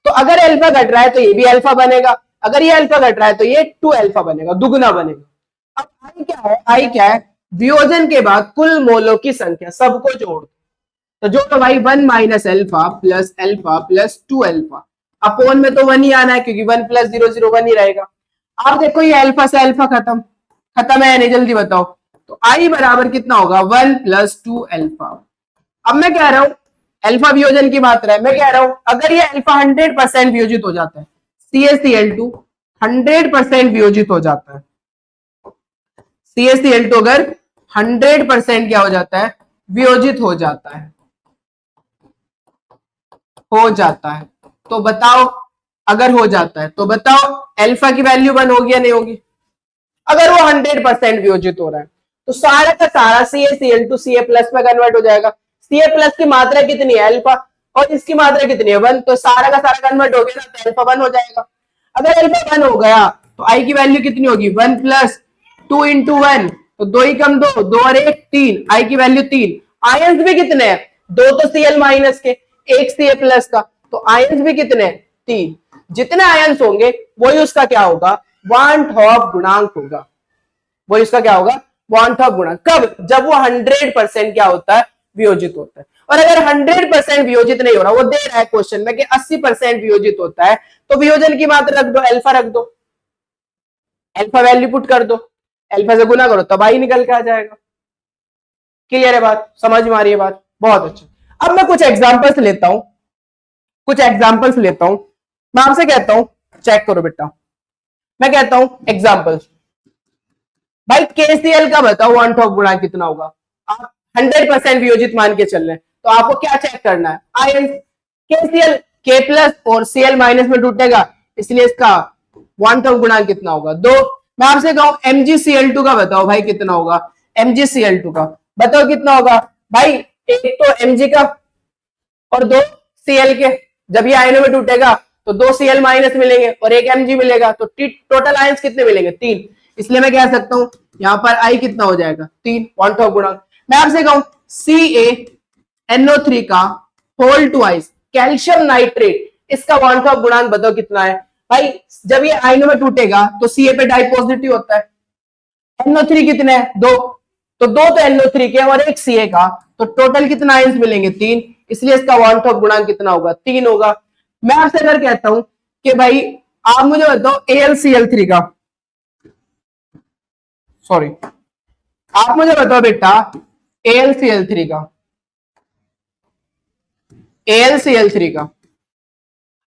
तो अगर अल्फा घट रहा है तो ये भी अल्फा बनेगा, अगर ये अल्फा घट रहा है तो ये 2 अल्फा बनेगा, दुगना बनेगा। अब आई क्या है, आई क्या है, वियोजन के बाद कुल मोलों की संख्या सबको जोड़ दो, तो जो तो भाई 1 - अल्फा प्लस 2 अल्फा, अपोन में तो 1 ही आना है क्योंकि 1 + 0 0 1 ही रहेगा। आप देखो ये अल्फा से अल्फा खत्म, खत्म है नहीं, जल्दी बताओ, तो आई बराबर कितना होगा 1 + 2 अल्फा। अब मैं कह रहा हूं अल्फा वियोजन की मात्रा है, मैं कह रहा हूं अगर ये अल्फा 100% वियोजित हो जाता है, CaCl2 100% वियोजित हो जाता है, CaCl2 अगर 100% क्या हो जाता है वियोजित हो जाता है, हो जाता है, तो बताओ अगर हो जाता है तो बताओ अल्फा की वैल्यू 1 होगी या नहीं होगी। अगर वो 100% वियोजित हो रहा है तो सारा का सारा CaCl2 Ca+ में कन्वर्ट हो जाएगा। Ca+ की मात्रा कितनी है अल्फा और इसकी मात्रा कितनी है 1, तो सारा का सारा कन्वर्ट हो गया ना, तो अल्फा 1 हो जाएगा। अगर अल्फा 1 हो गया तो आई की वैल्यू कितनी होगी 1 + 2 × 1, तो 2 ही कम 2, 2 और 1 3, आई की वैल्यू 3। आयंस भी कितने हैं 2 तो Cl- के, एक Ca+ का, तो आयंस भी कितने हैं 3। जितने आयंस होंगे वही उसका क्या होगा वॉन ऑफ गुणांक होगा, वो इसका क्या होगा वॉन ऑफ गुणांक। कब, जब वो 100% क्या होता है वियोजित होता है। और अगर 100% वियोजित नहीं हो रहा, वो दे रहा है क्वेश्चन में कि 80% वियोजित होता है, तो वियोजन की मात्रा रख दो, अल्फा रख दो, अल्फा वैल्यू पुट कर दो, अल्फा से गुना करो तब आई निकल के आ जाएगा। क्लियर है बात, समझ में आ रही है बात, बहुत अच्छा। अब मैं कुछ एग्जांपल्स लेता हूं, कुछ एग्जांपल्स लेता हूं, मैं आपसे कहता हूं चेक करो बेटा, मैं कहता हूं एग्जांपल्स। भाई KCl का बताओ वॉन ऑफ गुणांक कितना होगा, आप 100% वियोजित मान के चल रहे हैं, तो आपको क्या चेक करना है आयन, KCl K+ और Cl- में टूटेगा, इसलिए इसका वॉन ऑफ गुणांक कितना होगा 2। मैं आपसे कहूं MgCl2 का बताओ भाई कितना होगा, MgCl2 का बताओ कितना होगा भाई, एक तो Mg का और 2 Cl के, जब ये आयनों में टूटेगा तो 2 Cl- मिलेंगे और एक Mg मिलेगा, तो टोटल आयंस कितने मिलेंगे 3, इसलिए मैं कह सकता हूं यहां पर आई कितना हो जाएगा 3, वॉन ऑफ गुणांक। मैं आपसे कहूं CaNO3 का होल ट्वाइस कैल्शियम नाइट्रेट इसका वांट ऑफ गुणांक बताओ कितना है भाई। जब ये आयनों में टूटेगा तो Ca पे डाई पॉजिटिव होता है। NO3 कितने हैं? 2, तो 2 तो NO3 के और एक Ca का, तो टोटल कितना आयंस मिलेंगे? 3, इसलिए इसका वांट ऑफ गुणांक कितना होगा? 3 होगा। मैं आपसे अगर कहता हूं कि भाई आप मुझे बताओ AlCl3 का, सॉरी आप मुझे बताओ बेटा AlCl3 का, AlCl3 का,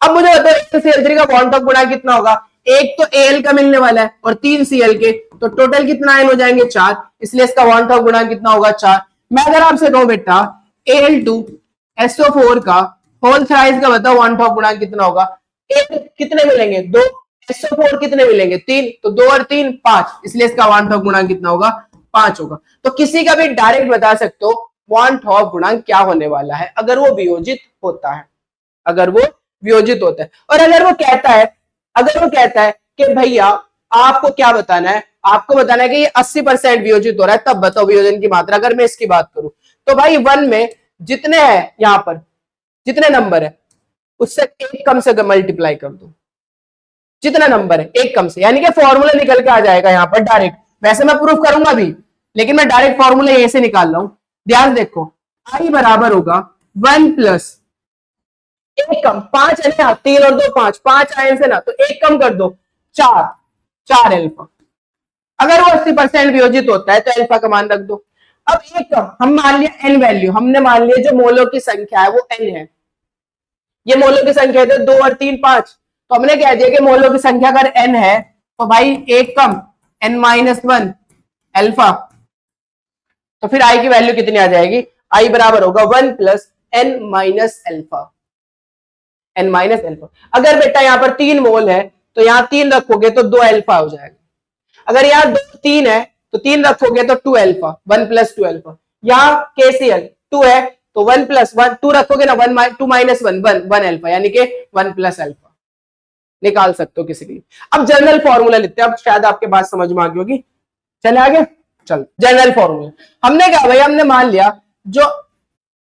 अब मुझे बताओ AlCl3 का वांट ऑफ गुणांक कितना होगा? एक तो Al का मिलने वाला है और 3 Cl के, तो टोटल कितना आयन हो जाएंगे? 4, इसलिए इसका वांट ऑफ गुणांक कितना होगा? 4। मैं अगर आपसे कहूं बेटा Al2SO4 का होल थ्राइस का बताओ वांट ऑफ गुणांक कितना होगा? एक कितने मिलेंगे? 2, SO4 कितने मिलेंगे? 3, तो 2 और 3 5, इसलिए इसका वांट ऑफ गुणांक कितना होगा? 5 होगा। तो किसी का भी डायरेक्ट बता सकते हो वांट ऑफ गुणांक क्या होने वाला है अगर वो वियोजित होता है, अगर वो वियोजित होता है। और अगर वो कहता है कि भैया आपको क्या बताना है, आपको बताना है कि ये 80% वियोजित हो रहा है, तब बताओ वियोजन की मात्रा। अगर मैं इसकी बात करूं तो भाई 1 में जितने हैं, यहां पर जितने नंबर है उससे एक कम से मल्टीप्लाई कर दो, जितना नंबर है एक कम से, यानी कि फॉर्मूला निकल के आ जाएगा यहां पर डायरेक्ट। वैसे मैं प्रूफ करूंगा भी, लेकिन मैं डायरेक्ट फॉर्मूला यहीं से निकाल रहा हूं। ध्यान देखो, आई बराबर होगा 1 प्लस एक कम 5 है ना, 3 और 2 5, 5 आयन से ना, तो एक कम कर दो 4 अल्फा। अगर वो 80% वियोजित होता है तो अल्फा का मान रख दो। अब एक कम हम मान लिया एन वैल्यू, हमने मान लिया जो मोलों की संख्या है वो एन है, ये मोलों की संख्या है 2 और 3 5, तो हमने कह दिया कि मोलों की संख्या अगर एन है तो भाई एक कम n-1 अल्फा, तो फिर आई की वैल्यू कितनी आ जाएगी? आई बराबर होगा 1 plus n minus alpha, n minus alpha. अगर बेटा यहाँ पर 3 मोल है तो यहाँ 3 रखोगे तो 2 अल्फा हो जाएगा। अगर यहाँ 3 है तो 3 रखोगे तो 2 अल्फा, 1 प्लस 2 अल्फा। यहाँ KCl 2 है तो 1 प्लस 1, 2 रखोगे ना, 2 माइनस 1 1 अल्फा, यानी कि 1 प्लस अल्फा निकाल सकते हो किसी के लिए। अब जनरल फॉर्मूला लिखते हैं, अब शायद आपके बात समझ में आ गई होगी। चले आगे, चल जनरल फॉर्मूला हमने कहा भाई, हमने मान लिया जो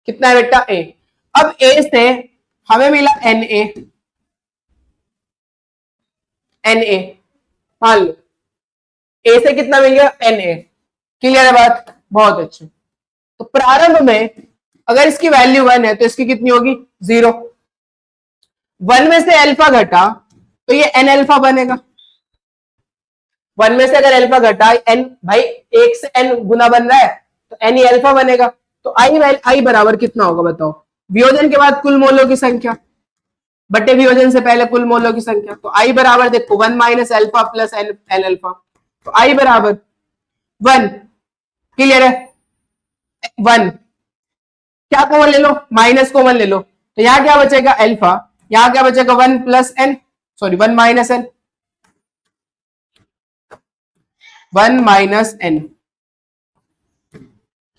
कितना है बेटा ए। अब ए से हमें मिला Na, Na मान लो ए से कितना मिल गया? Na। क्लियर है बात? बहुत अच्छी। तो प्रारंभ में अगर इसकी वैल्यू 1 है तो इसकी कितनी होगी? 0। 1 में से अल्फा घटा तो ये n अल्फा बनेगा। 1 में से अगर अल्फा घटा n, भाई 1 से n गुना बन रहा है तो n ही अल्फा बनेगा। तो आई बराबर कितना होगा बताओ? वियोजन के बाद कुल मोलों की संख्या बटे वियोजन से पहले कुल मोलों की संख्या। तो आई बराबर देखो 1 minus alpha plus n alpha, तो आई बराबर 1। क्लियर है? 1 क्या कॉमन ले लो? माइनस कॉमन ले लो, तो यहां क्या बचेगा? अल्फा। यहां क्या बचेगा? 1 plus n, sorry 1 minus n, 1 minus n।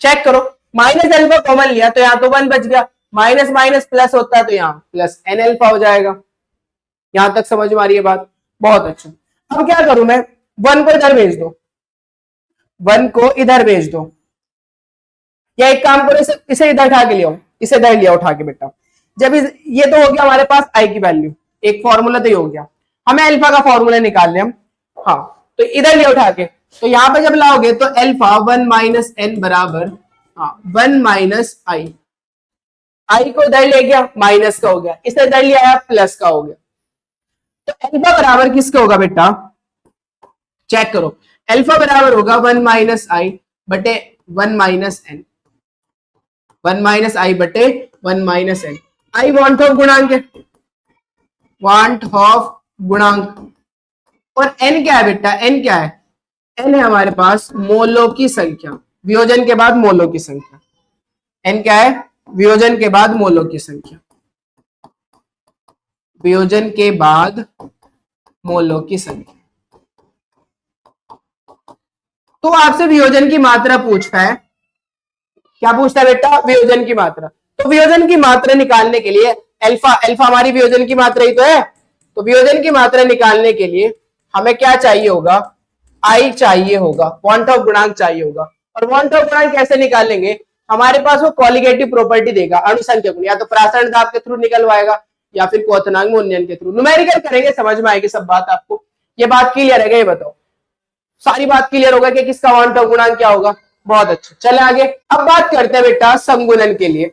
Check करो, माइनस अल्फा कॉमन लिया तो यहां तो 1 बच गया, माइनस माइनस प्लस होता है तो यहां प्लस n अल्फा हो जाएगा। यहां तक समझ में आ रही है बात? बहुत अच्छा। अब क्या करूं मैं? 1 को इधर भेज दो, 1 को इधर भेज दो, या एक काम करो इसे इधर उठा के ले आओ, इसे इधर लिया उठा के बेटा। जब ये तो हो गया हमारे पास आई की वैल्यू, एक फॉर्मूला तो ये हो गया, हमें अल्फा का फॉर्मूला निकाल ले हम। हाँ, तो इधर लिया उठा के, तो यहां पे जब लाओगे तो अल्फा 1 माइनस n बराबर 1 माइनस आई। आई को इधर ले गया माइनस का हो गया, इसे इधर ले आया प्लस का हो गया। तो अल्फा बराबर किसका होगा बेटा? चेक करो, अल्फा बराबर होगा 1 माइनस आई बटे 1 माइनस n, 1 माइनस आई बटे 1 minus n। I want of गुणांक है, वांट ऑफ गुणांक। और n क्या है बेटा? n क्या है? n है हमारे पास मोलों की संख्या, वियोजन के बाद मोलों की संख्या। n क्या है? वियोजन के बाद मोलों की संख्या, वियोजन के बाद मोलों की संख्या। तो आपसे वियोजन की मात्रा पूछता है, क्या पूछता है बेटा? वियोजन की मात्रा। तो वियोजन की मात्रा निकालने के लिए अल्फा, अल्फा हमारी वियोजन की मात्रा ही तो है, तो वियोजन की मात्रा निकालने के लिए हमें क्या चाहिए होगा? आई चाहिए होगा, वांट ऑफ गुणांक चाहिए होगा। और वांट ऑफ गुणांक कैसे निकालेंगे? हमारे पास वो कॉलिगेटिव प्रॉपर्टी देगा, अणुसंख्यक, या तो प्रासरण दाब के थ्रू निकलवाएगा या फिर क्वोथनांग उन्नयन के थ्रू। न्यूमेरिकल करेंगे, समझ में आएगी सब बात आपको। ये बात क्लियर है क्या, ये बताओ, सारी बात क्लियर होगा कि किसका क्वांटम गुणांक क्या होगा। बहुत अच्छा, चले आगे। अब बात करते हैं बेटा संगुणन के लिए।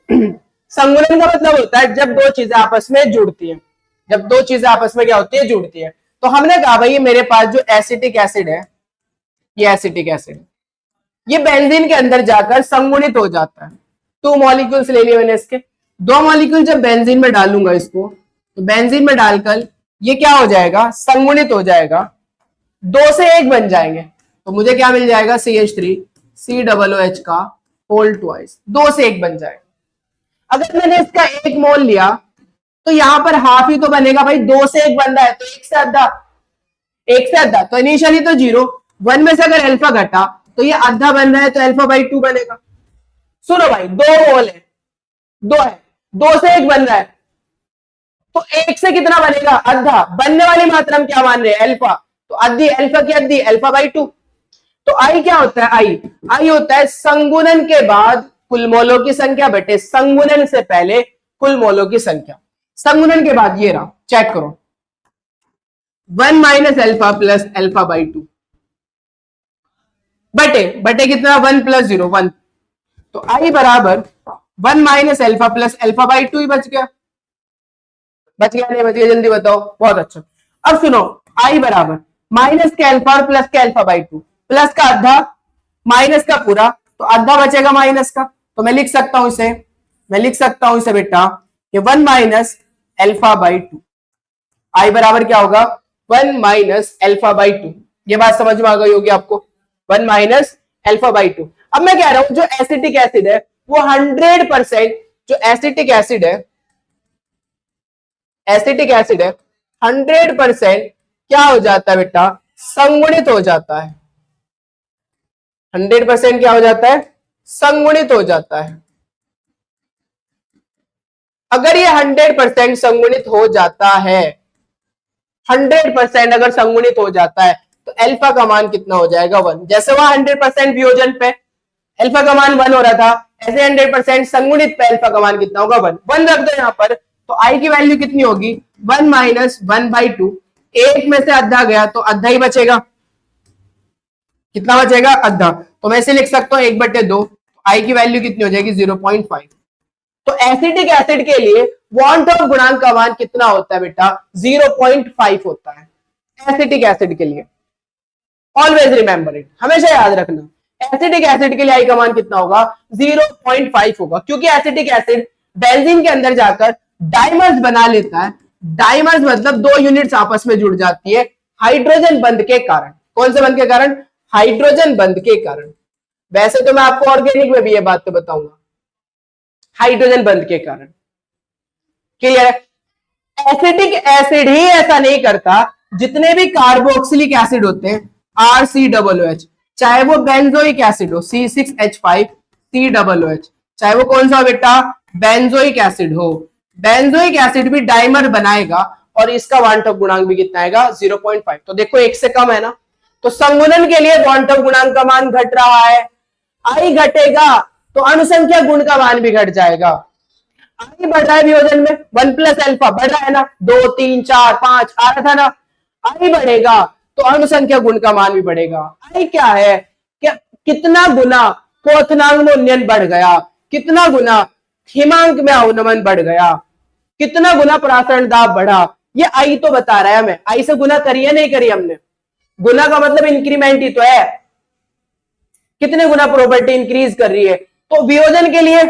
संगुणन का मतलब होता है जब दो चीजें आपस में जुड़ती हैं, जब दो चीजें आपस में क्या होती है, जुड़ती है। तो हमने कहा भाई मेरे पास जो एसिटिक एसिड है, ये एसिटिक एसिड, ये बेंजीन के अंदर जाकर संगुणित हो जाता है। 2 मॉलिक्यूल्स ले लिए मैंने, इसके 2 मॉलिक्यूल जब बेंजीन में डालूंगा इसको, तो बेंजीन में डालकर ये क्या हो जाएगा, संगुणित हो जाएगा, 2 से 1 बन जाएंगे। तो मुझे क्या मिल जाएगा, CH3 COOH का होल ट्वाइस, 2 से 1 बन जाएगा। अगर मैंने इसका 1 मोल लिया तो यहां पर हाफ ही तो बनेगा भाई, 2 से 1 बन रहा है तो 1 से आधा, 1 से आधा तो इनिशियली तो 0, 1 में से अगर अल्फा घटा तो ये आधा बन रहा है तो अल्फा/2 बनेगा। सुनो भाई, 2 मोल है, 2 है, 2 से 1 बन रहा है तो 1 से कितना बनेगा, आधा। बनने वाली मात्रा हम क्या मान रहे हैं, अल्फा, तो आधी अल्फा की आधी अल्फा/2। तो आई क्या होता है, आई होता है संगुणन के बाद कुल मोलों की संख्या बटे संगुणन से पहले कुल मोलों की संख्या। संगुणन के बाद ये रहा, चेक करो, 1 माइनस अल्फा प्लस अल्फा/2 बटे कितना, 1 + 0 1। तो आई बराबर 1 माइनस अल्फा प्लस अल्फा/2 ही बच गया। बच गया नहीं बच गया, जल्दी बताओ। बहुत अच्छा। अब सुनो, आई बराबर माइनस के अल्फा और प्लस के अल्फा/2, प्लस का आधा माइनस का पूरा, तो आधा बचेगा माइनस का। तो मैं लिख सकता हूं इसे, बेटा कि 1 माइनस अल्फा/2, आई बराबर क्या होगा, 1 माइनस अल्फा/2। ये बात समझ में आ गई होगी आपको, 1 माइनस अल्फा/2। अब मैं कह रहा हूं जो एसिटिक एसिड है वो 100%, जो एसिटिक एसिड है 100% क्या हो जाता है बेटा, संगुणित हो जाता है। 100% क्या हो जाता है, संगुणित हो जाता है। अगर ये 100% संगुणित हो जाता है, 100% अगर संगुणित हो जाता है तो अल्फा का मान कितना हो जाएगा, 1। जैसे वहां 100% वियोजन पे अल्फा का मान 1 हो रहा था, ऐसे 100% संगुणित पे अल्फा का मान कितना होगा, 1 रख दो यहां पर। तो आई की वैल्यू कितनी होगी, 1 माइनस 1/2। 1 में से आधा गया तो आधा ही बचेगा, कितना बचेगा, आधा। तो मैं इसे लिख सकता हूं 1/2। आई की वैल्यू कितनी हो जाएगी, 0.5। तो एसिटिक एसिड के लिए वॉन टॉप गुणांक का मान कितना होता है बेटा, 0.5 होता है एसिटिक एसिड के लिए। ऑलवेज रिमेंबर इट, हमेशा याद रखना, एसिटिक एसिड के लिए आई का मान कितना होगा, 0.5 होगा। क्योंकि एसिटिक एसिड बेंजीन के अंदर जाकर डाइमर्स बना लेता है। डाइमर्स मतलब 2 यूनिट्स आपस में जुड़ जाती है हाइड्रोजन बंध के कारण। कौन से बंध के कारण, हाइड्रोजन बंध के कारण। वैसे तो मैं आपको ऑर्गेनिक में भी ये बात तो बताऊंगा, हाइड्रोजन बंध के कारण। क्लियर है। एसिटिक एसिड ही ऐसा नहीं करता, जितने भी कार्बोक्सिलिक एसिड होते हैं RCOOH, चाहे वो बेंजोइक एसिड हो C6H5COOH, चाहे वो कौन सा बेटा, बेंजोइक एसिड हो, बेंजोइक एसिड भी डाइमर बनाएगा और इसका वॉन टॉप गुणांक भी कितना आएगा, 0.5। तो देखो 1 से कम है ना, तो संगुणन के लिए वॉन टॉप गुणांक का मान घट रहा है। आई घटेगा तो अनुसंख्या गुण का मान भी घट जाएगा। आई बढ़ रहा है वियोजन में, 1 प्लस अल्फा बढ़ रहा है ना, 2 3 4 5 आ रहा था ना। आई बढ़ेगा तो अनुसंख्या गुण का मान भी बढ़ेगा। आई क्या है, क्या कितना गुना क्वोथनांग में उन्नयन बढ़ गया, कितना गुना हिमांक में अवनमन बढ़ गया, कितना गुना परासरण दाब बढ़ा, ये आई तो बता रहा है हमें। आई से गुना करिए नहीं करी हमने, गुना का मतलब इंक्रीमेंट ही तो है, कितने गुना प्रॉपर्टी इंक्रीज कर रही है। तो वियोजन के लिए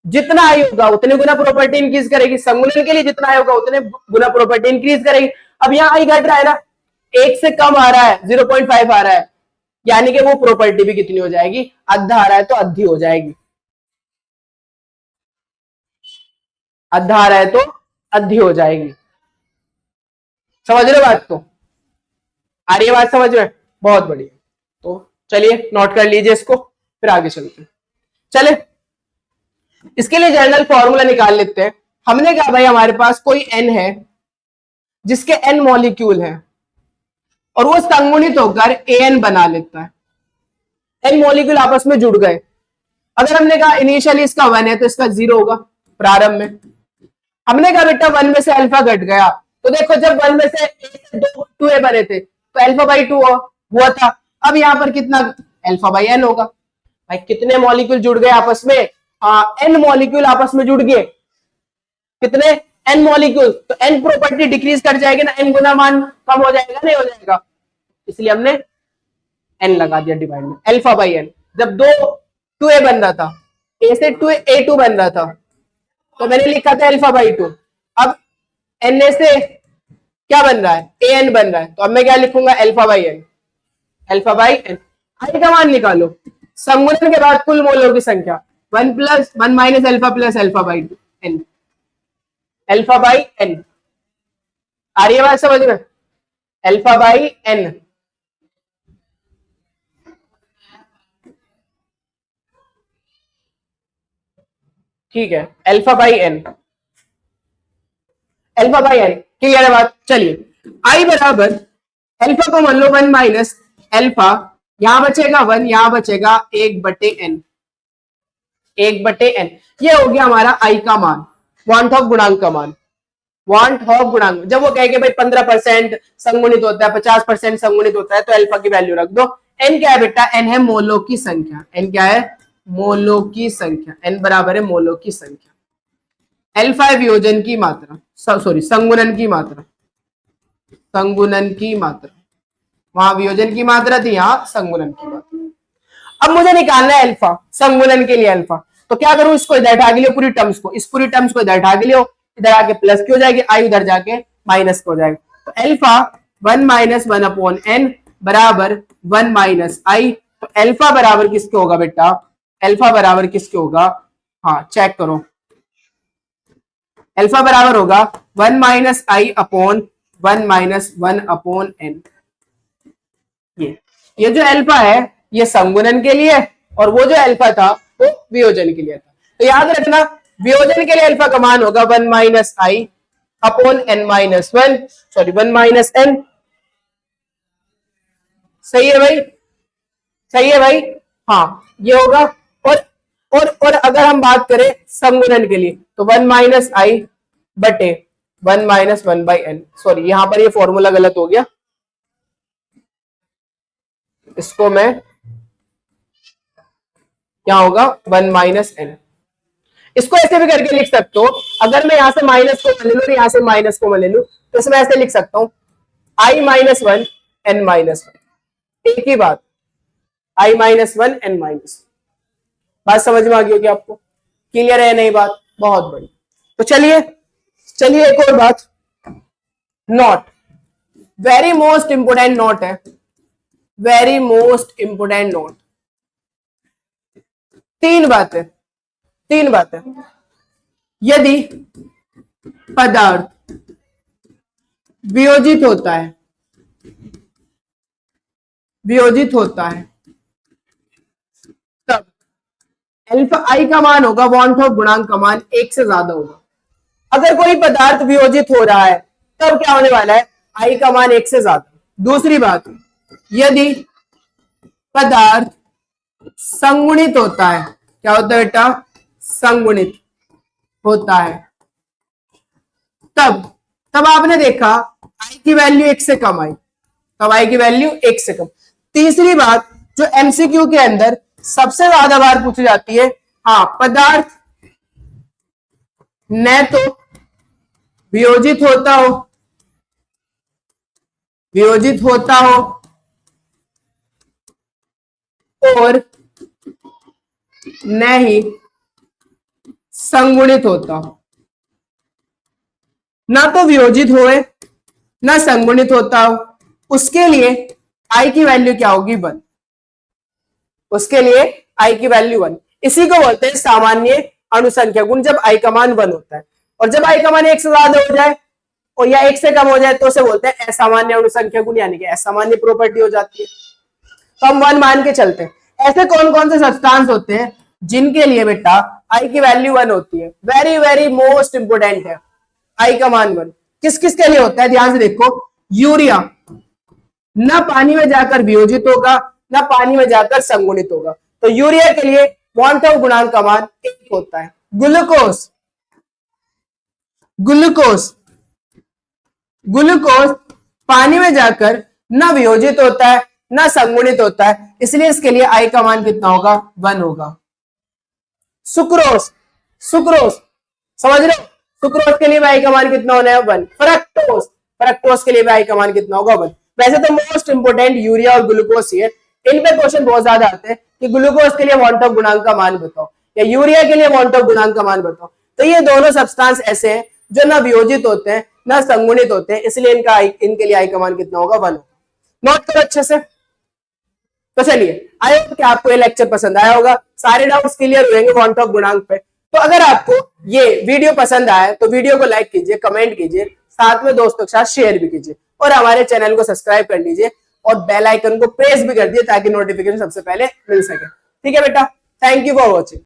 जितना आई होगा उतने गुना प्रॉपर्टी इंक्रीज करेगी, संगुणन के लिए जितना आई होगा उतने गुना प्रॉपर्टी इंक्रीज करेगी। अब यहां आई घट रहा है ना, 1 से कम आ रहा है, 0.5 आ रहा है, यानी कि वो प्रॉपर्टी भी कितनी हो जाएगी, आधा आ रहा है तो आधी हो जाएगी, आधा आ रहा है तो आधी हो जाएगी। समझ रहे हो बात, तो आ रही है बात समझ में, बहुत बढ़िया। तो चलिए नोट कर लीजिए इसको, फिर आगे चलते हैं। चले इसके लिए जनरल फॉर्मूला निकाल लेते हैं। हमने कहा भाई हमारे पास कोई n है जिसके n मॉलिक्यूल हैं और वो संगुणित होकर an बना लेता है। n मॉलिक्यूल आपस में जुड़ गए। अगर हमने कहा इनिशियली इसका 1 है तो इसका 0 होगा प्रारंभ में। हमने कहा बेटा 1 में से अल्फा घट गया, तो देखो जब 1 में से 2a बने थे तो अल्फा बाई 2 हुआ था। अब यहाँ पर कितना अल्फा बाई n होगा। भाई कितने मॉलिक्यूल जुड़ गए आपस में? हाँ, n मॉलिक्यूल आपस में जुड़ गए। कितने? n molecule. तो n प्रॉपर्टी डिक्रीज कर जाएगी ना, n गुना मान कम हो जाएगा, नहीं हो जाएगा, इसलिए हमने n लगा दिया डिवाइड में, अल्फा बाई n। जब 2a बन रहा था, a से 2a2 बन रहा था, तो मैंने लिखा था अल्फा बाई 2। अब na से क्या बन रहा है? an बन रहा है, तो अब मैं क्या लिखूंगा? Alpha by n, alpha by n। आई का मान निकालो, संगुणन के बाद कुल मोलों की संख्या 1 plus 1 minus alpha plus alpha by n, alpha by n। आ रही है बात समझ में? Alpha by n। ठीक है, alpha by n, alpha by n। Clear है बात? चलिए आई बराबर अल्फा को मान लो 1 माइनस अल्फा, यहां बचेगा 1, यहां बचेगा 1/n, 1/n। ये हो गया हमारा आई का मान, वांट ऑफ गुणांक का मान, वांट ऑफ गुणांक। जब वो कहेंगे भाई 15% संगुणित होता है, 50% संगुणित होता है, तो अल्फा की वैल्यू रख दो। n क्या है बेटा? n है मोलों की संख्या, n क्या है? मोलों की संख्या, n बराबर है मोलों की संख्या। अल्फा है वियोजन की मात्रा, सॉरी संगुणन की मात्रा, संगुणन की मात्रा, वहां वियोजन की मात्रा थी, यहां संगुणन की मात्रा। अब मुझे निकालना है अल्फा, संगुणन के लिए अल्फा, तो क्या करूं? इसको इधर उठा के लियो, पूरी टर्म्स को, इस पूरी टर्म्स को इधर उठा के लियो, इधर आके प्लस की हो जाएगी, आई उधर जाके माइनस हो जाएगा। तो अल्फा 1 माइनस 1 अपॉन n बराबर 1 माइनस आई। तो अल्फा बराबर किसके होगा बेटा? अल्फा बराबर किसके होगा? हाँ चेक करो, अल्फा बराबर होगा 1 minus i upon 1 minus 1 upon n। ये जो अल्फा है ये संगुणन के लिए, और वो जो अल्फा था वो वियोजन के लिए था। तो याद रखना, वियोजन के लिए अल्फा का मान होगा 1 minus i upon n minus 1, sorry 1 minus n। सही है भाई? सही है भाई? हाँ ये होगा। और अगर हम बात करें संगुणन के लिए, तो 1 माइनस आई बटे 1 माइनस 1 बाई n। सॉरी यहां पर ये फॉर्मूला गलत हो गया, इसको मैं क्या होगा 1 माइनस n। इसको ऐसे भी करके लिख सकते हो, अगर मैं यहां से माइनस को ले लू, यहां से माइनस को ले लू, तो इसमें ऐसे लिख सकता हूं i माइनस 1 n माइनस 1, एक ही बात, i माइनस 1 n माइनस। बात समझ में आ गई होगी आपको? क्लियर है नहीं बात? बहुत बड़ी। तो चलिए एक और बात, not, very most important note है, वेरी मोस्ट इंपोर्टेंट नोट। तीन बातें। यदि पदार्थ वियोजित होता है तब अल्फा आई का मान होगा वांट ऑफ गुणांक का मान 1 से ज्यादा होगा। अगर कोई पदार्थ वियोजित हो रहा है तब क्या होने वाला है? आई का मान 1 से ज्यादा। दूसरी बात, यदि पदार्थ संगुणित होता है, क्या होता है बेटा? संगुणित होता है, तब आपने देखा आई की वैल्यू 1 से कम आई, तब आई की वैल्यू 1 से कम। तीसरी बात जो एमसीक्यू के अंदर सबसे ज्यादा बार पूछी जाती है, हाँ पदार्थ न तो वियोजित होता हो और न ही संगुणित होता हो। ना तो वियोजित होए ना संगुणित होता हो, उसके लिए आई की वैल्यू क्या होगी? 1। उसके लिए आई की वैल्यू 1। इसी को बोलते हैं सामान्य अनुसंख्या गुण, जब आई का मान 1 होता है। और जब आई का मान 1 से ज्यादा हो जाए और या 1 से कम हो जाए तो उसे बोलते हैं असामान्य अनुसंख्या गुण, यानी कि असामान्य प्रॉपर्टी हो जाती है। तो हम 1 मान के चलते हैं। ऐसे कौन कौन से सब्सटेंस होते हैं जिनके लिए बेटा आई की वैल्यू 1 होती है? वेरी वेरी मोस्ट इंपोर्टेंट है, आई का मान 1 किस किस के लिए होता है? ध्यान से देखो, यूरिया ना पानी में जाकर वियोजित होगा ना पानी में जाकर संगुणित होगा, तो यूरिया के ग्लूकोज, ग्लूकोज पानी में जाकर ना वियोजित होता है ना संगुणित होता है, इसलिए इसके लिए आई का मान कितना होगा? 1 होगा। सुक्रोज, सुक्रोज समझ रहे हो, सुक्रोज के लिए आई का मान कितना होना है? 1। फ्रक्टोज, फ्रक्टोज के लिए आई का मान कितना होगा? 1। वैसे तो मोस्ट इंपोर्टेंट यूरिया और ग्लूकोज ही है, इन पे क्वेश्चन बहुत ज्यादा आते हैं कि ग्लूकोज के लिए वॉन ऑफ गुणांक का मान बताओ या यूरिया के लिए वॉन ऑफ गुणांक का मान बताओ। तो ये दोनों सब्सटेंस ऐसे हैं जो ना वियोजित होते हैं ना संगुणित होते हैं, इसलिए इनके लिए आई का मान कितना होगा? 1 होगा। नोट करो अच्छे से। तो चलिए, आई होप कि आपको ये लेक्चर पसंद आया होगा, सारे डाउट्स क्लियर होंगे वॉन ऑफ गुणांक पे। तो अगर आपको ये वीडियो पसंद आया तो वीडियो को लाइक कीजिए, कमेंट कीजिए, साथ में दोस्तों के साथ शेयर भी कीजिए और हमारे चैनल को सब्सक्राइब कर लीजिए और बेल आइकन को प्रेस भी कर दिए ताकि नोटिफिकेशन सबसे पहले मिल सके। ठीक है बेटा, थैंक यू फॉर वॉचिंग।